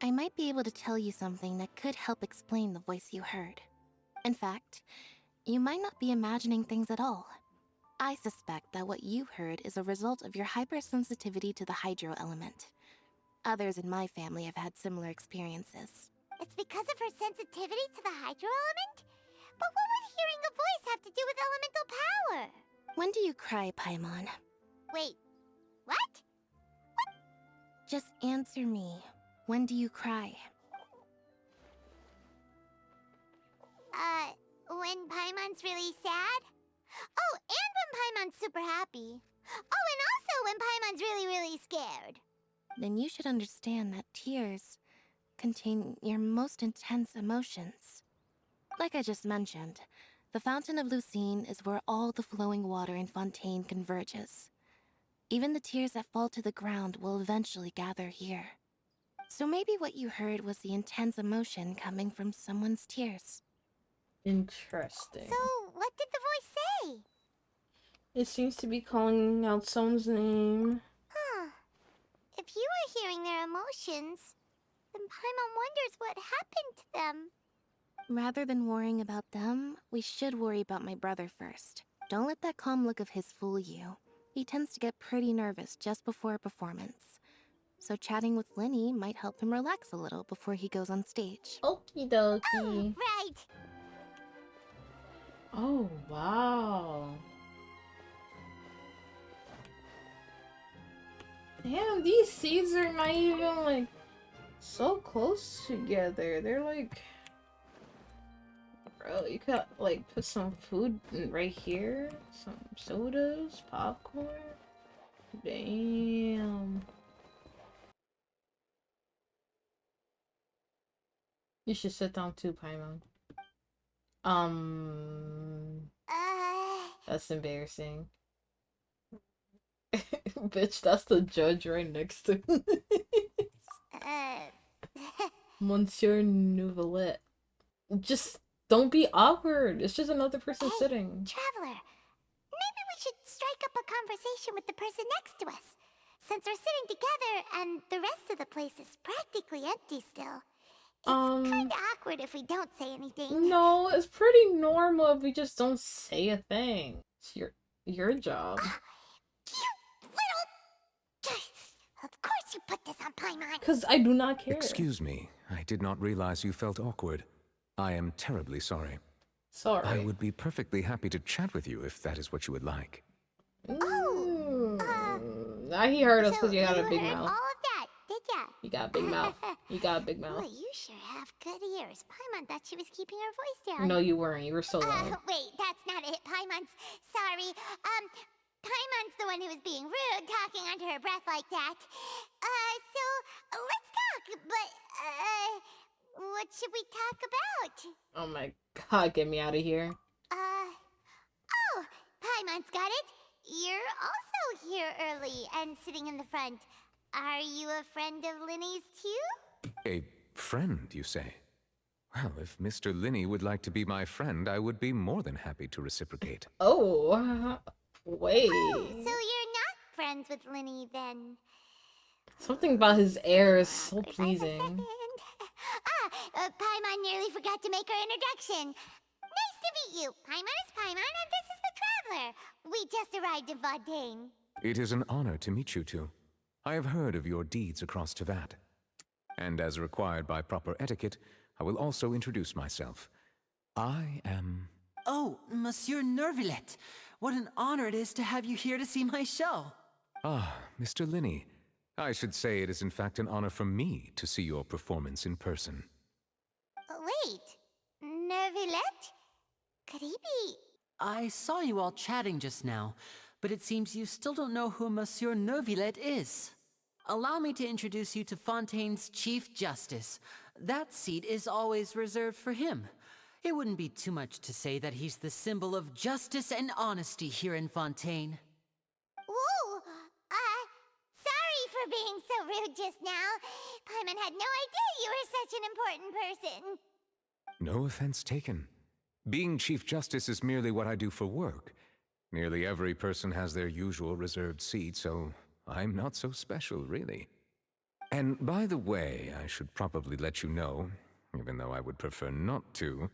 I might be able to tell you something that could help explain the voice you heard. In fact, you might not be imagining things at all. I suspect that what you heard is a result of your hypersensitivity to the hydro element. Others in my family have had similar experiences. It's because of her sensitivity to the hydro element? But what would hearing a voice have to do with elemental power? When do you cry, Paimon? Wait, what? Just answer me. When do you cry? When Paimon's really sad? Oh, and when Paimon's super happy. Oh, and also when Paimon's really scared. Then you should understand that tears contain your most intense emotions. Like I just mentioned, the Fountain of Lucine is where all the flowing water in Fontaine converges. Even the tears that fall to the ground will eventually gather here. So maybe what you heard was the intense emotion coming from someone's tears. Interesting. So, what did the voice say? It seems to be calling out someone's name. Huh. If you were hearing their emotions, then Paimon wonders what happened to them. Rather than worrying about them, we should worry about my brother first. Don't let that calm look of his fool you. He tends to get pretty nervous just before a performance. So chatting with Linny might help him relax a little before he goes on stage. Okie dokie. Oh, right. Oh, wow. Damn, these seeds are not even, like, so close together. They're, like... Bro, you could, like, put some food right here. Some sodas, popcorn. Damn. You should sit down too, Paimon. That's embarrassing. Bitch, that's the judge right next to Monsieur Nouvelet. Just don't be awkward. It's just another person sitting. Traveler, maybe we should strike up a conversation with the person next to us. Since we're sitting together and the rest of the place is practically empty still. It's kinda awkward if we don't say anything. No, it's pretty normal if we just don't say a thing. It's your job. You little... Of course you put this on Paimon. Because I do not care. Excuse me, I did not realize you felt awkward. I am terribly sorry. Sorry. I would be perfectly happy to chat with you if that is what you would like. He heard us because So you got a you big heard mouth. all of that, did ya? You got a big mouth. You got a big mouth. Well, you sure have good ears. Paimon thought she was keeping her voice down. No, you weren't. You were so loud. Wait, that's not it. Paimon's... Sorry. Paimon's the one who was being rude, talking under her breath like that. So, let's talk, but, what should we talk about? Oh my god, get me out of here. Oh, Paimon's got it. You're also here early and sitting in the front. Are you a friend of Linny's too? A friend, you say? Well, if Mr. Linny would like to be my friend, I would be more than happy to reciprocate. Oh, wait. Oh, so you're not friends with Linny then? Something about his air is so pleasing. Paimon nearly forgot to make her introduction. Nice to meet you. Paimon is Paimon, and this is the Traveler. We just arrived in Fontaine. It is an honor to meet you two. I have heard of your deeds across Tevat. And as required by proper etiquette, I will also introduce myself. I am... Oh, Monsieur Nervillet. What an honor it is to have you here to see my show. Ah, Mr. Linny. I should say it is in fact an honor for me to see your performance in person. Wait, Nervillet? Could he be... I saw you all chatting just now, but it seems you still don't know who Monsieur Nervillet is. Allow me to introduce you to Fontaine's Chief Justice. That seat is always reserved for him. It wouldn't be too much to say that he's the symbol of justice and honesty here in Fontaine. Whoa! Sorry for being so rude just now. Paimon had no idea you were such an important person. No offense taken. Being Chief Justice is merely what I do for work. Nearly every person has their usual reserved seat, so I'm not so special, really. And by the way, I should probably let you know, even though I would prefer not to.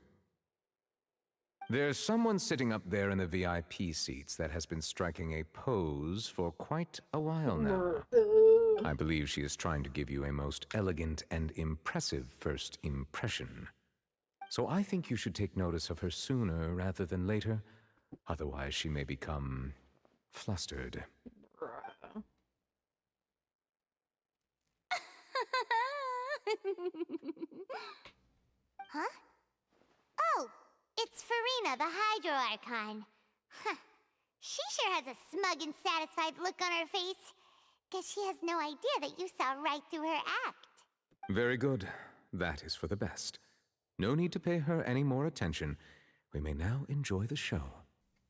There's someone sitting up there in the VIP seats that has been striking a pose for quite a while now. I believe she is trying to give you a most elegant and impressive first impression. So I think you should take notice of her sooner rather than later. Otherwise, she may become flustered. Huh? Oh, it's Farina, the Hydro Archon. Huh. She sure has a smug and satisfied look on her face. Guess she has no idea that you saw right through her act. Very good. That is for the best. No need to pay her any more attention. We may now enjoy the show.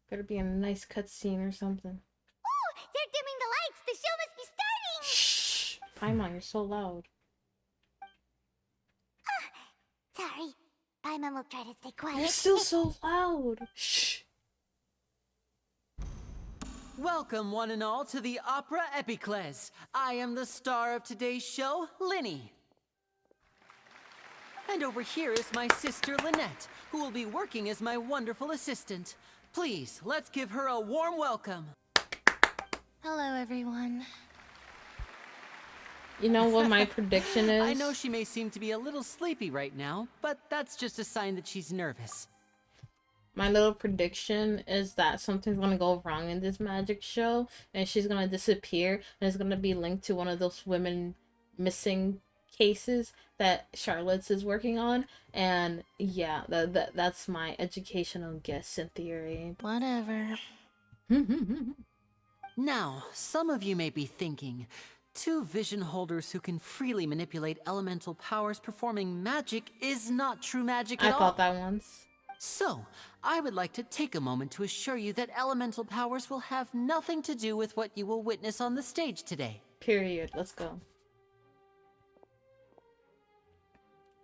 Better be in a nice cutscene or something. Oh, they're dimming the lights. The show must be starting. Shh! Paimon, you're so loud. Sorry. Paimon will try to stay quiet. You're still so loud. Shh. Welcome, one and all, to the Opera Epiclese. I am the star of today's show, Linny. And over here is my sister, Lynette, who will be working as my wonderful assistant. Please, let's give her a warm welcome. Hello, everyone. You know what my prediction is? I know she may seem to be a little sleepy right now, but that's just a sign that she's nervous. My little prediction is that something's gonna go wrong in this magic show, and she's gonna disappear, and it's gonna be linked to one of those women missing cases that Charlotte's is working on. And yeah, that's my educational guess and theory. Whatever. Now, some of you may be thinking, two vision holders who can freely manipulate elemental powers performing magic is not true magic at all. I thought that once. So, I would like to take a moment to assure you that elemental powers will have nothing to do with what you will witness on the stage today. Period. Let's go.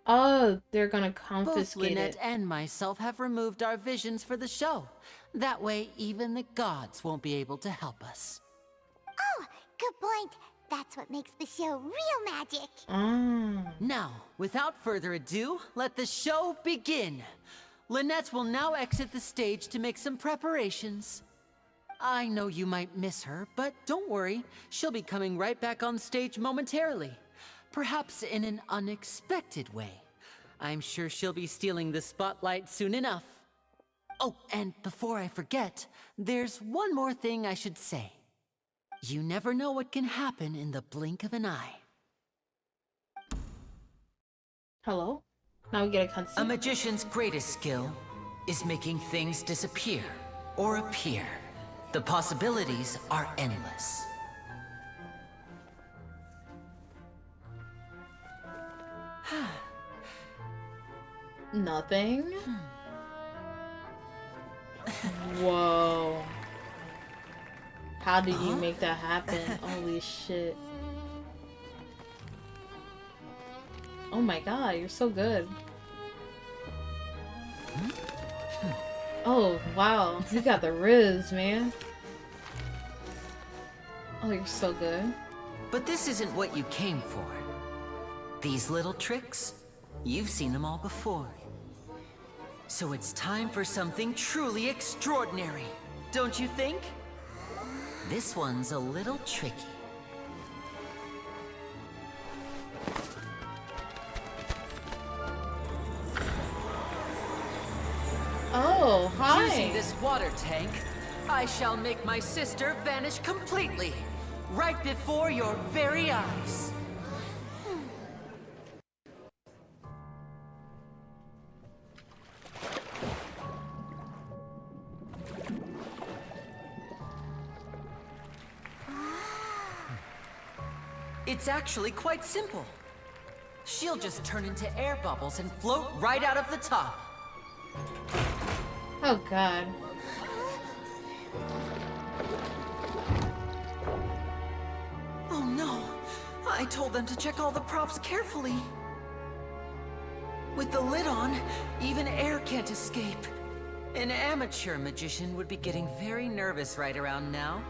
Oh, they're gonna confiscate Both Lynette it. and myself have removed our visions for the show. That way, even the gods won't be able to help us. Oh, good point. That's what makes the show real magic. Now, without further ado, let the show begin. Lynette will now exit the stage to make some preparations. I know you might miss her, but don't worry. She'll be coming right back on stage momentarily. Perhaps in an unexpected way. I'm sure she'll be stealing the spotlight soon enough. Oh, and before I forget, there's one more thing I should say. You never know what can happen in the blink of an eye. Hello? Now we get a cutscene. A magician's greatest skill is making things disappear or appear. The possibilities are endless. Nothing? Whoa. How did you make that happen? Holy shit. Oh my god, you're so good. Oh, wow. You got the riz, man. Oh, you're so good. But this isn't what you came for. These little tricks, you've seen them all before. So it's time for something truly extraordinary, don't you think? This one's a little tricky. Oh, hi. Using this water tank, I shall make my sister vanish completely, right before your very eyes. It's actually quite simple. She'll just turn into air bubbles and float right out of the top. Oh god. Oh no! I told them to check all the props carefully. With the lid on, even air can't escape. An amateur magician would be getting very nervous right around now.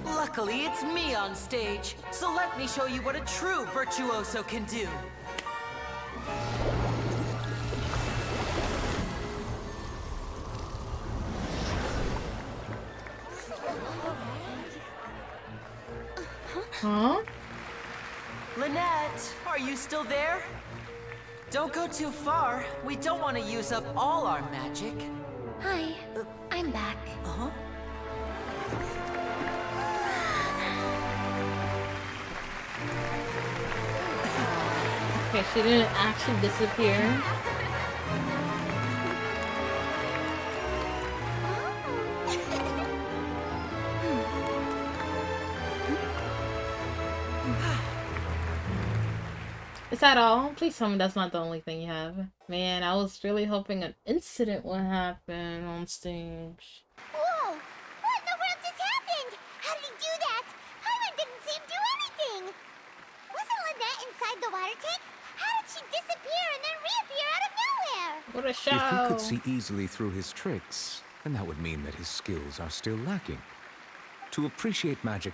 Luckily, it's me on stage, so let me show you what a true virtuoso can do. Huh? Lynette, are you still there? Don't go too far. We don't want to use up all our magic. Hi, I'm back. Uh-huh. Okay, she didn't actually disappear. Is that all? Please tell me that's not the only thing you have. Man, I was really hoping an incident would happen on stage. Whoa! What in the world just happened? How did he do that? Paimon didn't see him do anything! Wasn't Lynette inside the water tank? How did she disappear and then reappear out of nowhere? What a show! If he could see easily through his tricks, then that would mean that his skills are still lacking. To appreciate magic,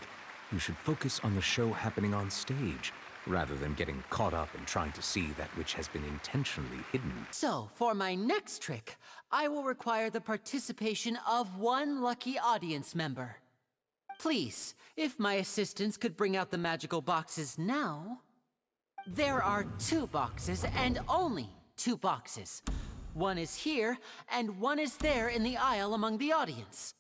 you should focus on the show happening on stage, rather than getting caught up in trying to see that which has been intentionally hidden. So, for my next trick, I will require the participation of one lucky audience member. Please, if my assistants could bring out the magical boxes now. There are 2 boxes, and only 2 boxes. One is here, and one is there in the aisle among the audience.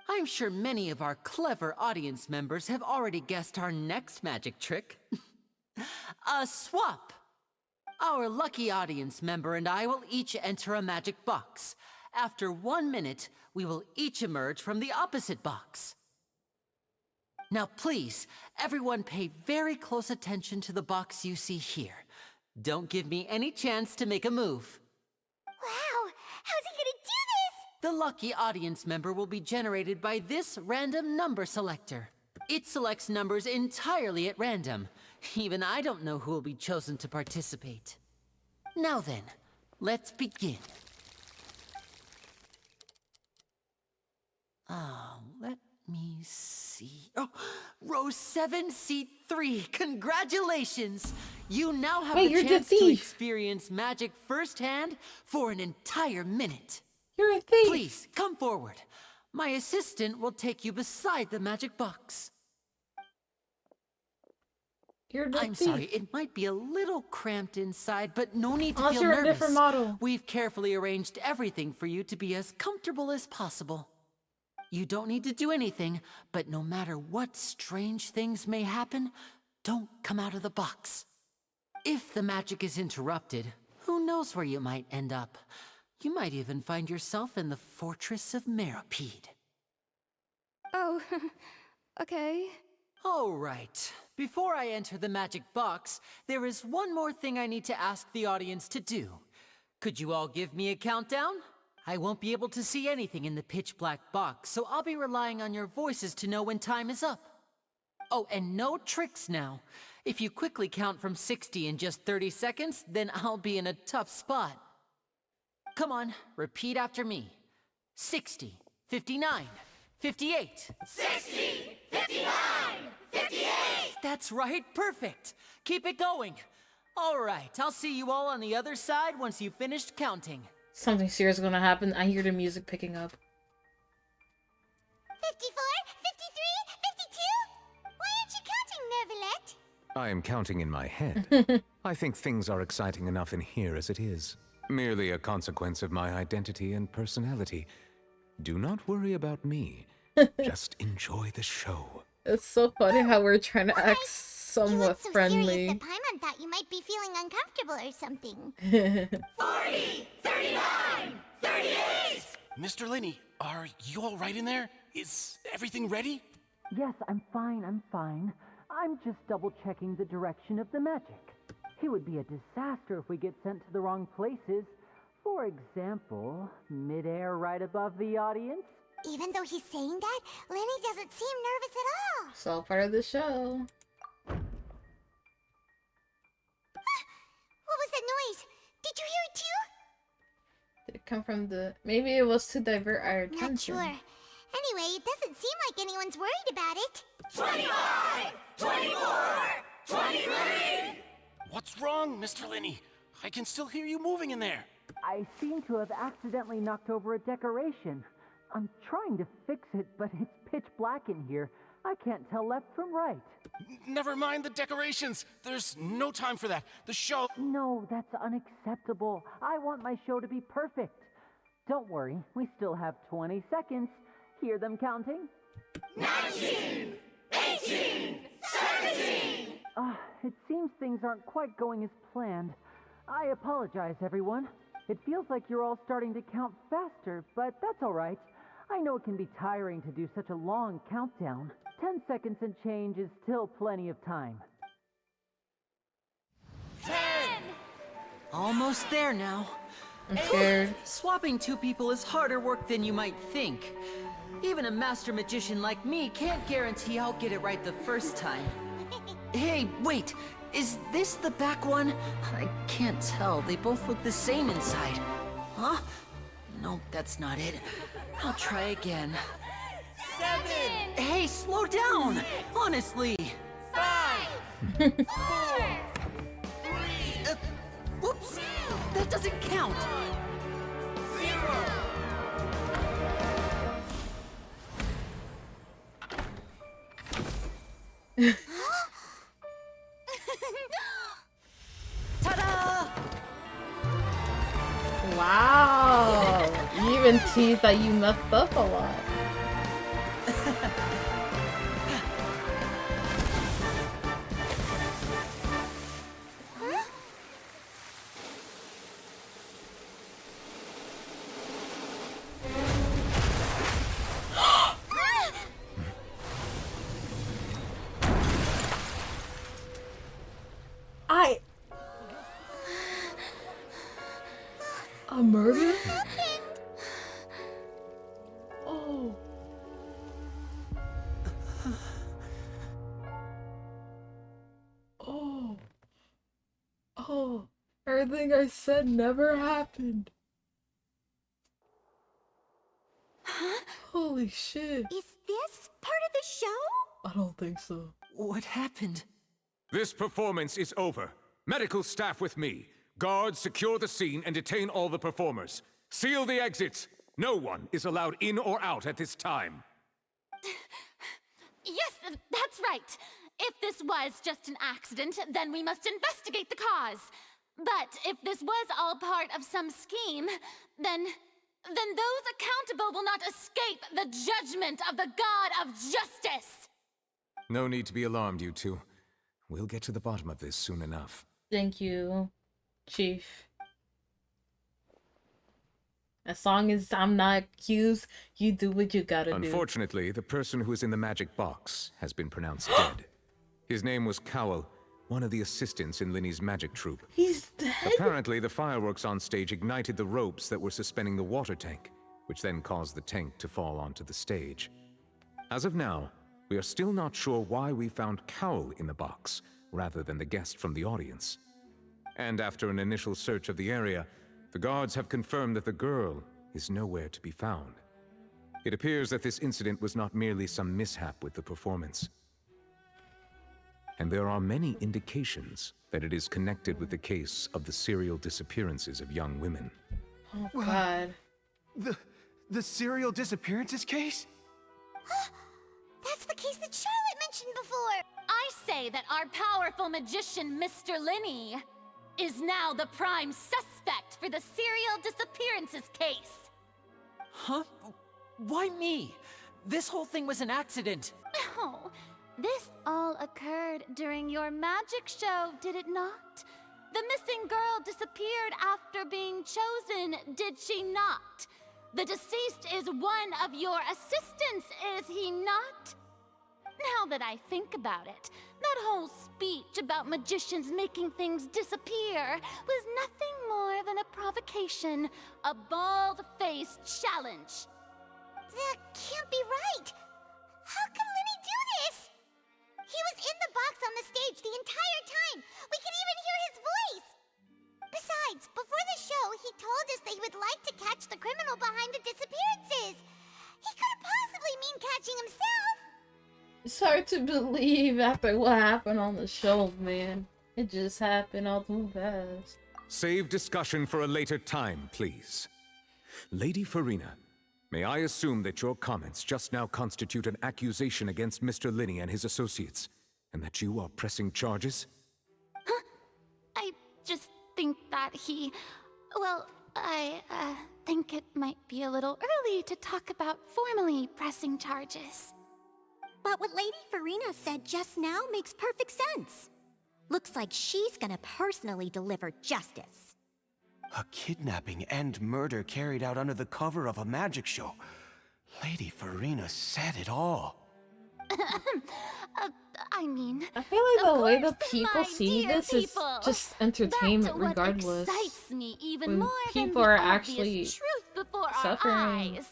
I'm sure many of our clever audience members have already guessed our next magic trick. A swap! Our lucky audience member and I will each enter a magic box. After 1 minute, we will each emerge from the opposite box. Now please, everyone pay very close attention to the box you see here. Don't give me any chance to make a move. Wow! How's he gonna do this? The lucky audience member will be generated by this random number selector. It selects numbers entirely at random. Even I don't know who will be chosen to participate. Now then, let's begin. Let me see. Oh, row 7, seat 3. Congratulations! You now have Wait, the you're the chance to thief. experience magic firsthand for an entire minute. You're a thief! Please, come forward. My assistant will take you beside the magic box. You're the I'm thief. sorry, it might be a little cramped inside, but no need to Unless feel you're a nervous. different model. We've carefully arranged everything for you to be as comfortable as possible. You don't need to do anything, but no matter what strange things may happen, don't come out of the box. If the magic is interrupted, who knows where you might end up? You might even find yourself in the Fortress of Meropide. Oh, okay. All right. Before I enter the magic box, there is one more thing I need to ask the audience to do. Could you all give me a countdown? I won't be able to see anything in the pitch black box, so I'll be relying on your voices to know when time is up. Oh, and no tricks now. If you quickly count from 60 in just 30 seconds, then I'll be in a tough spot. Come on, repeat after me. 60, 59, 58. 60, 59, 58! That's right, perfect. Keep it going. All right, I'll see you all on the other side once you've finished counting. Something serious is gonna happen. I hear the music picking up. 54, 53, 52? Why aren't you counting, Nervalette? I am counting in my head. I think things are exciting enough in here as it is. Merely a consequence of my identity and personality. Do not worry about me. Just enjoy the show. It's so funny how we're trying to act You somewhat look so friendly. serious that Paimon thought you might be feeling uncomfortable or something. 40, 39, 38! Mr. Linney, are you all right in there? Is everything ready? Yes, I'm fine, I'm just double-checking the direction of the magic. It would be a disaster if we get sent to the wrong places. For example, midair right above the audience. Even though he's saying that, Lenny doesn't seem nervous at all. It's all part of the show. What was that noise? Did you hear it too? Did it come from the... Maybe it was to divert our Not attention. sure. Anyway, it doesn't seem like anyone's worried about it. 25! 24! 23! What's wrong, Mr. Linney? I can still hear you moving in there. I seem to have accidentally knocked over a decoration. I'm trying to fix it, but it's pitch black in here. I can't tell left from right. Never mind the decorations. There's no time for that. The show... No, that's unacceptable. I want my show to be perfect. Don't worry, we still have 20 seconds. Hear them counting? 19! 18! 17! It seems things aren't quite going as planned. I apologize, everyone. It feels like you're all starting to count faster, but that's all right. I know it can be tiring to do such a long countdown. 10 seconds and change is still plenty of time. 10! Almost there now. I'm scared. Swapping two people is harder work than you might think. Even a master magician like me can't guarantee I'll get it right the first time. Hey, wait! Is this the back one? I can't tell. They both look the same inside. Huh? No, that's not it. I'll try again. 7! Hey, slow down! Honestly! 5! 4! 3! Whoops! That doesn't count! 0! Ta-da! Wow. You even teased that you messed up a lot. A murder? Oh. Oh. Oh. Everything I said never happened. Huh? Holy shit. Is this part of the show? I don't think so. What happened? This performance is over. Medical staff with me. Guards, secure the scene and detain all the performers. Seal the exits. No one is allowed in or out at this time. Yes, that's right. If this was just an accident, then we must investigate the cause. But if this was all part of some scheme, then those accountable will not escape the judgment of the God of Justice. No need to be alarmed, you two. We'll get to the bottom of this soon enough. Thank you, Chief. As long as I'm not accused, you do what you gotta do. Unfortunately, the person who is in the magic box has been pronounced dead. His name was Cowell, one of the assistants in Linny's magic troupe. He's dead? Apparently, the fireworks on stage ignited the ropes that were suspending the water tank, which then caused the tank to fall onto the stage. As of now, we are still not sure why we found Cowell in the box, rather than the guest from the audience. And after an initial search of the area, the guards have confirmed that the girl is nowhere to be found. It appears that this incident was not merely some mishap with the performance. And there are many indications that it is connected with the case of the serial disappearances of young women. Oh, God. The serial disappearances case? That's the case that Charlotte mentioned before! I say that our powerful magician, Mr. Linney, is now the prime suspect for the serial disappearances case. Huh? Why me? This whole thing was an accident. Oh, this all occurred during your magic show, did it not? The missing girl disappeared after being chosen, did she not? The deceased is one of your assistants, is he not? Now that I think about it, that whole speech about magicians making things disappear was nothing more than a provocation, a bald-faced challenge. That can't be right! How can Linny do this? He was in the box on the stage the entire time! We can even hear his voice! Besides, before the show, he told us that he would like to catch the criminal behind the disappearances! He couldn't possibly It's hard to believe after what happened on the show, man. It just happened all too fast. Save discussion for a later time, please. Lady Farina, may I assume that your comments just now constitute an accusation against Mr. Linney and his associates, and that you are pressing charges? I just think that he... Well, I think it might be a little early to talk about formally pressing charges. But what Lady Farina said just now makes perfect sense. Looks like she's gonna personally deliver justice. A kidnapping and murder carried out under the cover of a magic show. Lady Farina said it all. I mean... I feel like the way the my people see dear this people, is just entertainment What regardless. excites me even When more people than are the actually obvious truth before suffering. our eyes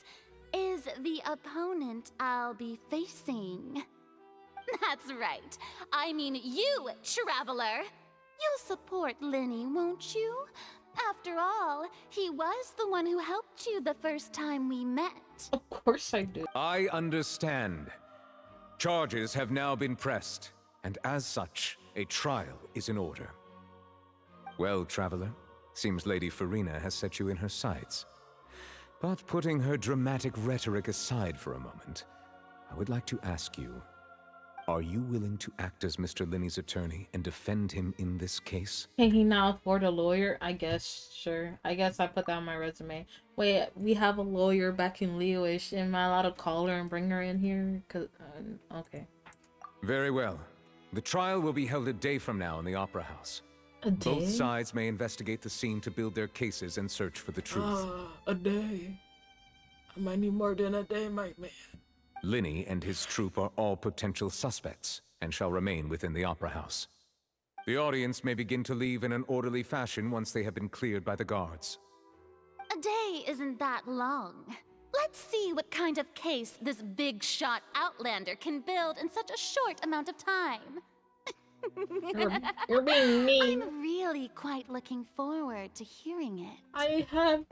is the opponent I'll be facing. That's right. I mean you, traveler. You'll support Linney, won't you? After all, he was the one who helped you the first time we met. Of course I do. I understand. Charges have now been pressed, and as such, a trial is in order. Well, traveler, seems Lady Farina has set you in her sights. But putting her dramatic rhetoric aside for a moment, I would like to ask you, are you willing to act as Mr. Linney's attorney and defend him in this case? Can he now afford a lawyer? I guess, sure. I guess I put that on my resume. Wait, we have a lawyer back in Leo-ish. Am I allowed to call her and bring her in here? Cause, okay. Very well. The trial will be held a day from now in the Opera House. A day? Both sides may investigate the scene to build their cases and search for the truth. A day. I might need more than a day, my man. Linney and his troupe are all potential suspects and shall remain within the Opera House. The audience may begin to leave in an orderly fashion once they have been cleared by the guards. A day isn't that long. Let's see what kind of case this big-shot outlander can build in such a short amount of time. You're being mean. I'm really quite looking forward to hearing it. I have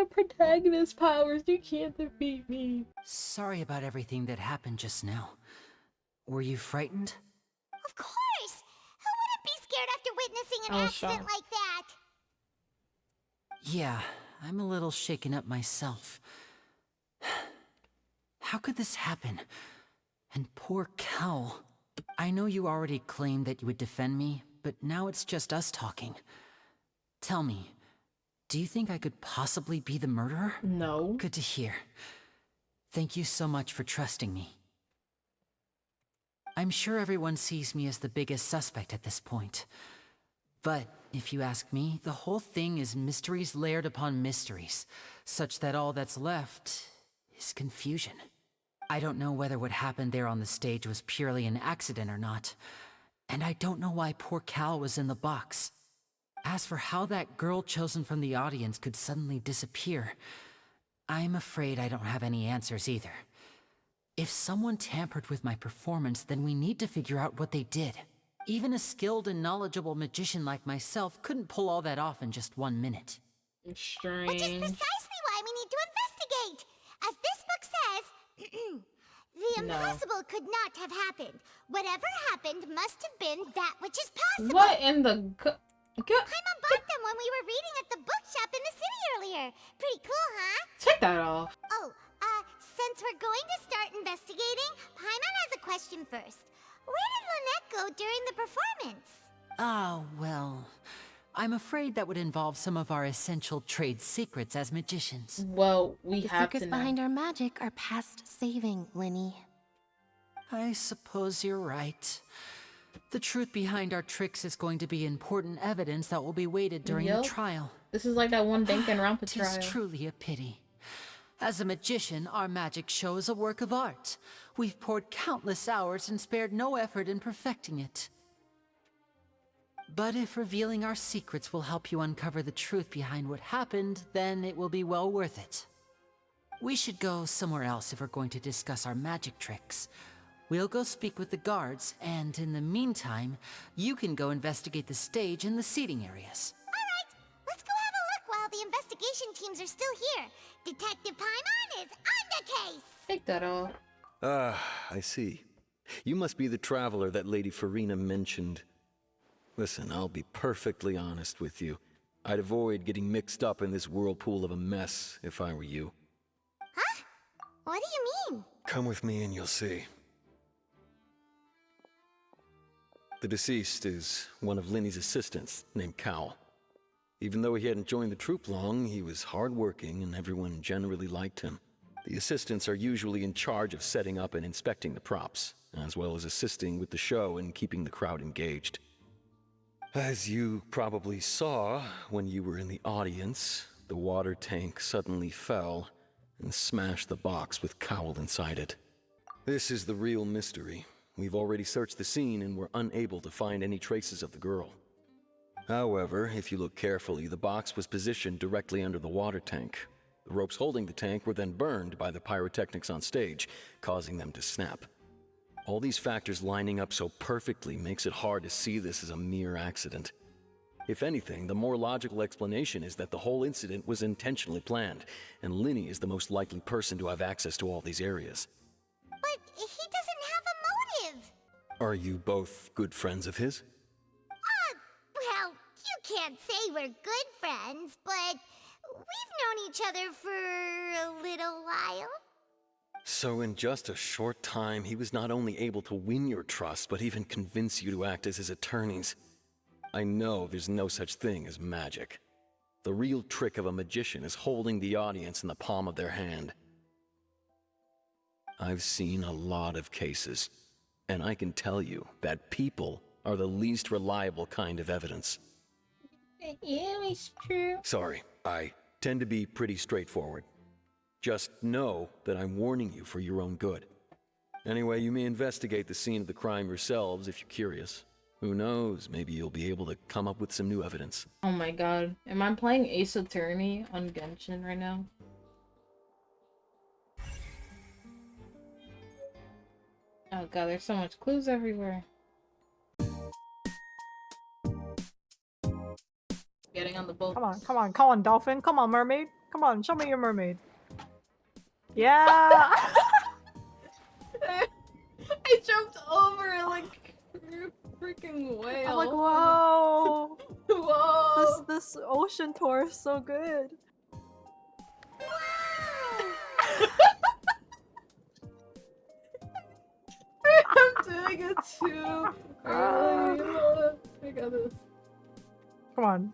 protagonist powers. You can't defeat me. Sorry about everything that happened just now. Were you frightened? Of course! Who wouldn't be scared after witnessing an accident like that? Yeah, I'm a little shaken up myself. How could this happen? And poor Cal. I know you already claimed that you would defend me, but now it's just us talking. Tell me, do you think I could possibly be the murderer? No. Good to hear. Thank you so much for trusting me. I'm sure everyone sees me as the biggest suspect at this point. But if you ask me, the whole thing is mysteries layered upon mysteries, such that all that's left is confusion. I don't know whether what happened there on the stage was purely an accident or not, and I don't know why poor Cal was in the box. As for how that girl chosen from the audience could suddenly disappear, I'm afraid I don't have any answers either. If someone tampered with my performance, then we need to figure out what they did. Even a skilled and knowledgeable magician like myself couldn't pull all that off in just 1 minute. Strange. Which is precisely why we need to investigate. As this book says, the impossible could not have happened. Whatever happened must have been that which is possible. What in the... Paimon bought them when we were reading at the bookshop in the city earlier. Pretty cool, huh? Take that off. Oh, since we're going to start investigating, Paimon has a question first. Where did Lynette go during the performance? Ah, well, I'm afraid that would involve some of our essential trade secrets as magicians. Well, we The have to secrets know. behind our magic are past saving, Linny. I suppose you're right. The truth behind our tricks is going to be important evidence that will be weighted during the trial. This is like that one Danganronpa trial. Tis truly a pity. As a magician, our magic show is a work of art. We've poured countless hours and spared no effort in perfecting it. But if revealing our secrets will help you uncover the truth behind what happened, then it will be well worth it. We should go somewhere else if we're going to discuss our magic tricks. We'll go speak with the guards, and in the meantime, you can go investigate the stage and the seating areas. Alright, let's go have a look while the investigation teams are still here. Detective Paimon is on the case! Take that off. Ah, I see. You must be the traveler that Lady Farina mentioned. Listen, I'll be perfectly honest with you. I'd avoid getting mixed up in this whirlpool of a mess if I were you. Huh? What do you mean? Come with me and you'll see. The deceased is one of Linny's assistants, named Cal. Even though he hadn't joined the troupe long, he was hardworking and everyone generally liked him. The assistants are usually in charge of setting up and inspecting the props, as well as assisting with the show and keeping the crowd engaged. As you probably saw when you were in the audience, the water tank suddenly fell and smashed the box with Cowell inside it. This is the real mystery. We've already searched the scene and were unable to find any traces of the girl. However, if you look carefully, the box was positioned directly under the water tank. The ropes holding the tank were then burned by the pyrotechnics on stage, causing them to snap. All these factors lining up so perfectly makes it hard to see this as a mere accident. If anything, the more logical explanation is that the whole incident was intentionally planned, and Linny is the most likely person to have access to all these areas. But he doesn't have a motive. Are you both good friends of his? Well, you can't say we're good friends, but we've known each other for a little while. So in just a short time, he was not only able to win your trust, but even convince you to act as his attorneys. I know there's no such thing as magic. The real trick of a magician is holding the audience in the palm of their hand. I've seen a lot of cases, and I can tell you that people are the least reliable kind of evidence. Yeah, it's true. Sorry, I tend to be pretty straightforward. Just know that I'm warning you for your own good. Anyway, you may investigate the scene of the crime yourselves if you're curious. Who knows, maybe you'll be able to come up with some new evidence. Oh my god. Am I playing Ace Attorney on Genshin right now? Oh god, there's so much clues everywhere. Getting on the boat. Come on, dolphin. Come on, mermaid. Come on, show me your mermaid. Yeah! I jumped over like a freaking whale. I'm like, whoa! Whoa! This ocean tour is so good. I'm doing it too. I got this. Come on.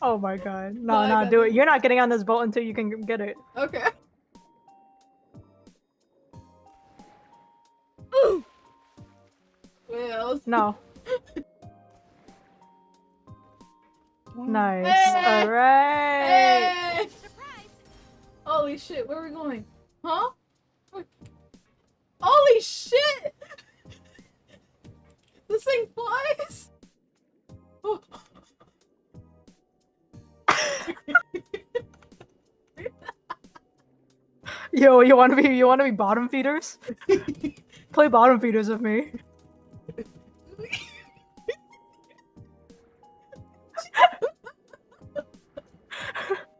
Oh my god. No, do it. You're not getting on this boat until you can get it. Okay. Whales. No. Nice. Hey! Alright. Hey! Holy shit, where are we going? Huh? Holy shit! This thing flies? Oh. Yo, you wanna be bottom feeders? Play bottom feeders with me.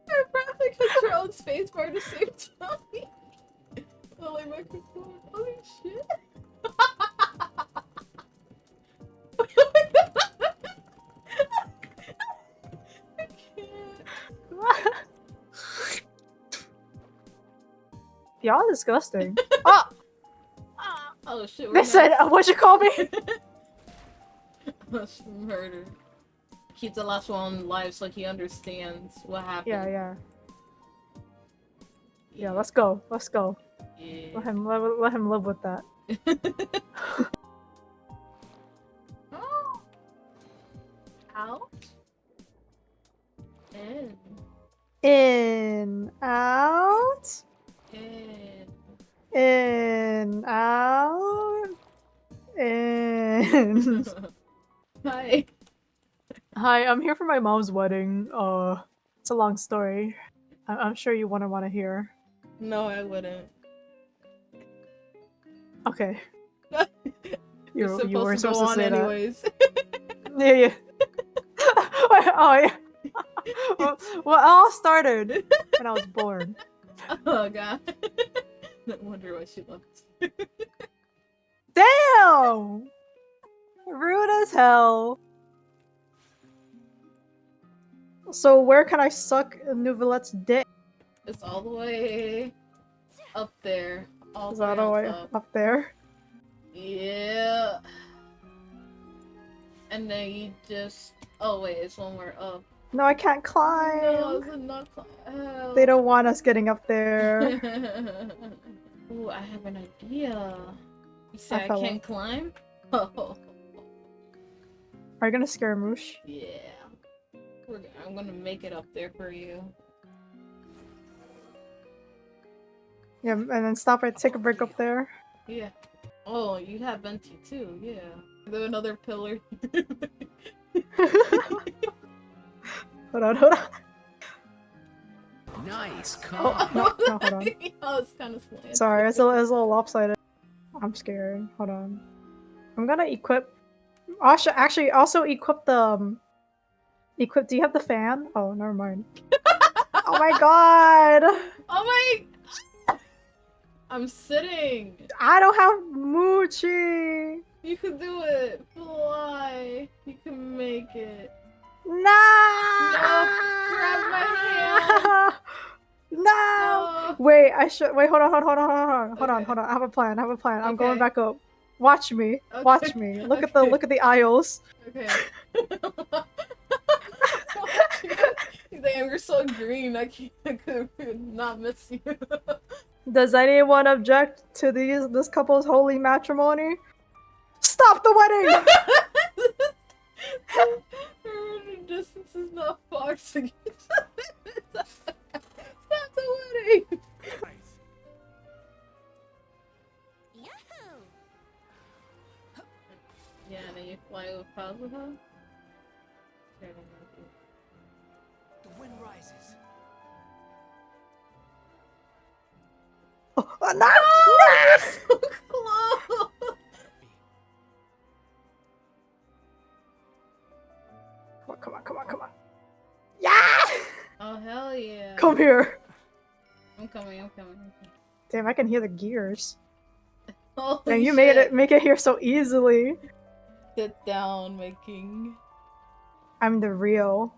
I practically controlled spacebar to save time. Holy microphone. Holy shit. I can't. Y'all disgusting. Oh! Oh shit. They said, what'd you call me? Murder. Keep the last one alive so he understands what happened. Yeah, let's go. Yeah. Let him live with that. Oh. Out. In, out. In, out. In. Hi. Hi, I'm here for my mom's wedding. It's a long story. I'm sure you want to hear. No, I wouldn't. Okay. You were supposed to say anyways. that. Yeah. Wait, oh yeah. Well, it all started when I was born. Oh god. No wonder why she left. Damn! Rude as hell. So where can I suck Nouvelette's dick? It's all the way up there. All Is the way that all on the way top. up there? Yeah. And then you just... Oh wait, it's one more up. No, I can't climb. No, it's not climb. They don't want us getting up there. Ooh, I have an idea. You say I fell can't off. climb? Oh. Are you gonna scare Moosh? Yeah. I'm gonna make it up there for you. Yeah, and then stop it. Take a break up there. Yeah. Oh, you have Venti too, yeah. There's another pillar. Hold on. Nice Oh, car. no, hold on. Oh, it's kind of slanted. Sorry, it's a little lopsided. I'm scared. Hold on. I'm gonna equip. Actually, also equip the. Equip. Do you have the fan? Oh, never mind. Oh my god! Oh my! I'm sitting! I don't have Moochie! You can do it! Fly! You can make it! No! No! Grab my hand! No! Wait, I should. Wait, hold on. I have a plan. I'm going back up. Watch me. Okay. Watch me. Look at the aisles. Okay. Damn, you're so green. I could not miss you. Does anyone object to this couple's holy matrimony? Stop the wedding! The distance is not far, so you stop the wedding! Yeah, and then you fly with Kazuha. The wind rises. No! No! So close! Come on. Yeah! Oh, hell yeah. Come here. I'm coming. Damn, I can hear the gears. Holy Damn, you shit. make it here so easily. Sit down, my king. I'm the real.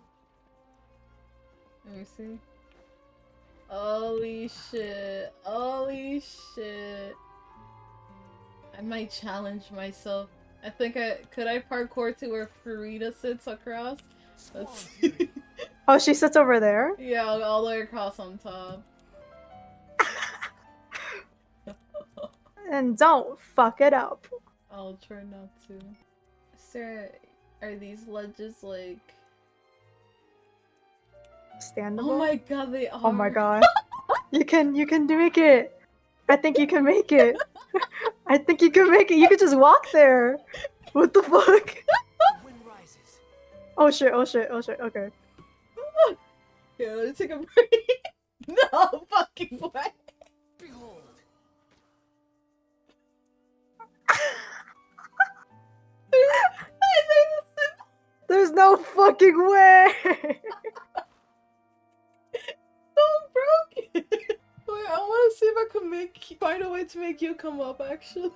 Let me see. Holy shit. I might challenge myself. I think could I parkour to where Farida sits across? Let's see. Oh, she sits over there? Yeah, all the way across on top. And don't fuck it up. I'll try not to. Sir, are these ledges like... Standable? Oh my god, they are! Oh my god. You can make it. I think you can make it. I think you can make it. You could just walk there. What the fuck? Oh shit, okay. Yeah, let me take a break. No fucking way! Behold. There's no fucking way! So broken! Wait, I wanna see if I can find a way to make you come up, actually.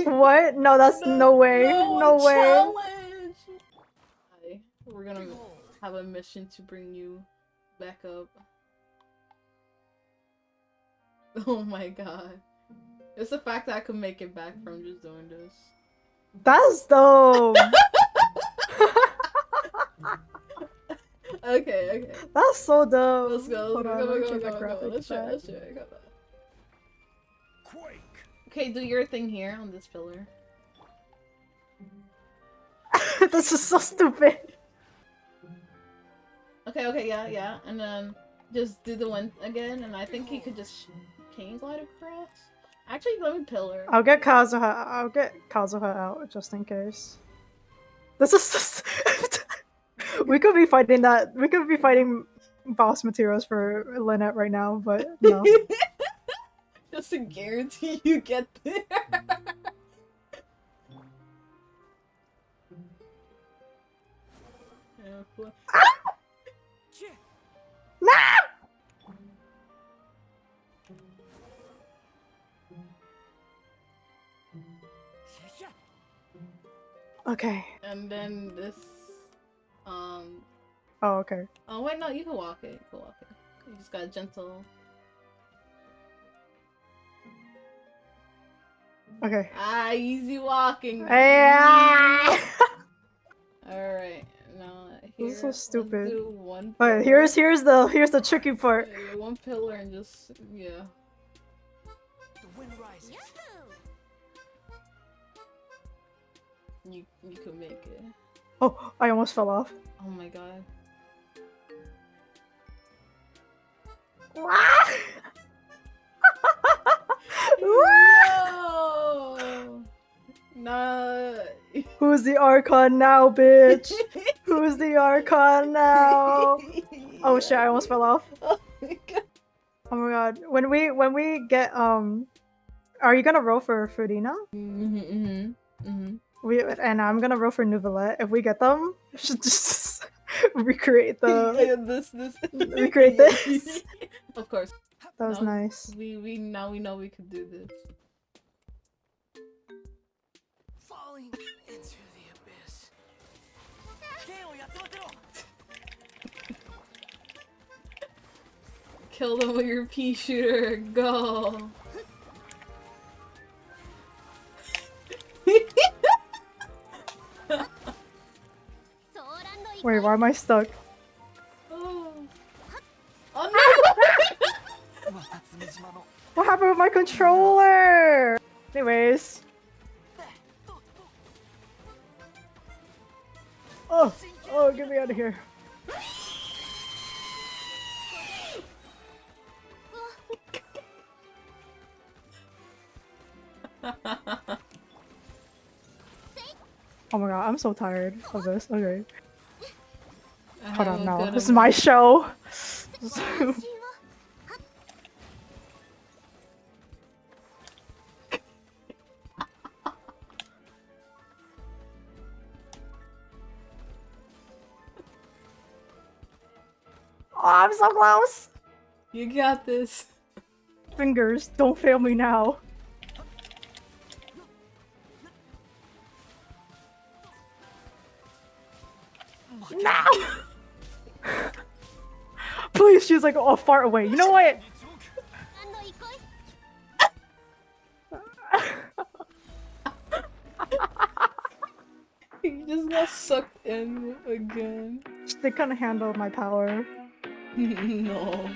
What? No, that's no way. No way. Challenge! Hi. We're gonna have a mission to bring you back up. Oh my god. It's the fact that I could make it back from just doing this. That's dope. Okay. That's so dope. Let's go. Hold on, Go. let me check my graphics Let's try. Go. Okay, do your thing here on this pillar. This is so stupid. Okay, yeah. And then just do the one again, and I think he could just... Can you glide across? Actually, let me pillar. I'll get Kazuha out just in case. This is we could be fighting that. We could be fighting boss materials for Lynette right now, but no. Just to guarantee you get there. Okay. And then this, Oh, okay. oh wait, no, you can walk it. You can walk it. You just got gentle. Okay. Ah, easy walking. Yeah. Alright, now here, This is so let's stupid. do one Alright, pillar. here's the tricky part. Yeah, one pillar and just, yeah. The wind rises. You can make it. Oh, I almost fell off. Oh my god. Yo! Nah. Who's the Archon now, bitch? Who's the Archon now? Oh shit, I almost fell off. Oh my god. Oh my god. When we get are you gonna roll for Fudina? And I'm gonna roll for Nouvelle. If we get them, we should just recreate this recreate this. Of course. That was now, nice. We now we know we could do this. Falling into the abyss. Kill them with your pea shooter. Go. Wait, why am I stuck? Oh, no! What happened with my controller? Anyways. Oh, get me out of here. Oh my god, I'm so tired of this. Okay. Hold on, no. This is my show. Oh, I'm so close! You got this. Fingers, don't fail me now. No! Please, she's like far away. You know what? You just got sucked in again. They couldn't handle my power. No.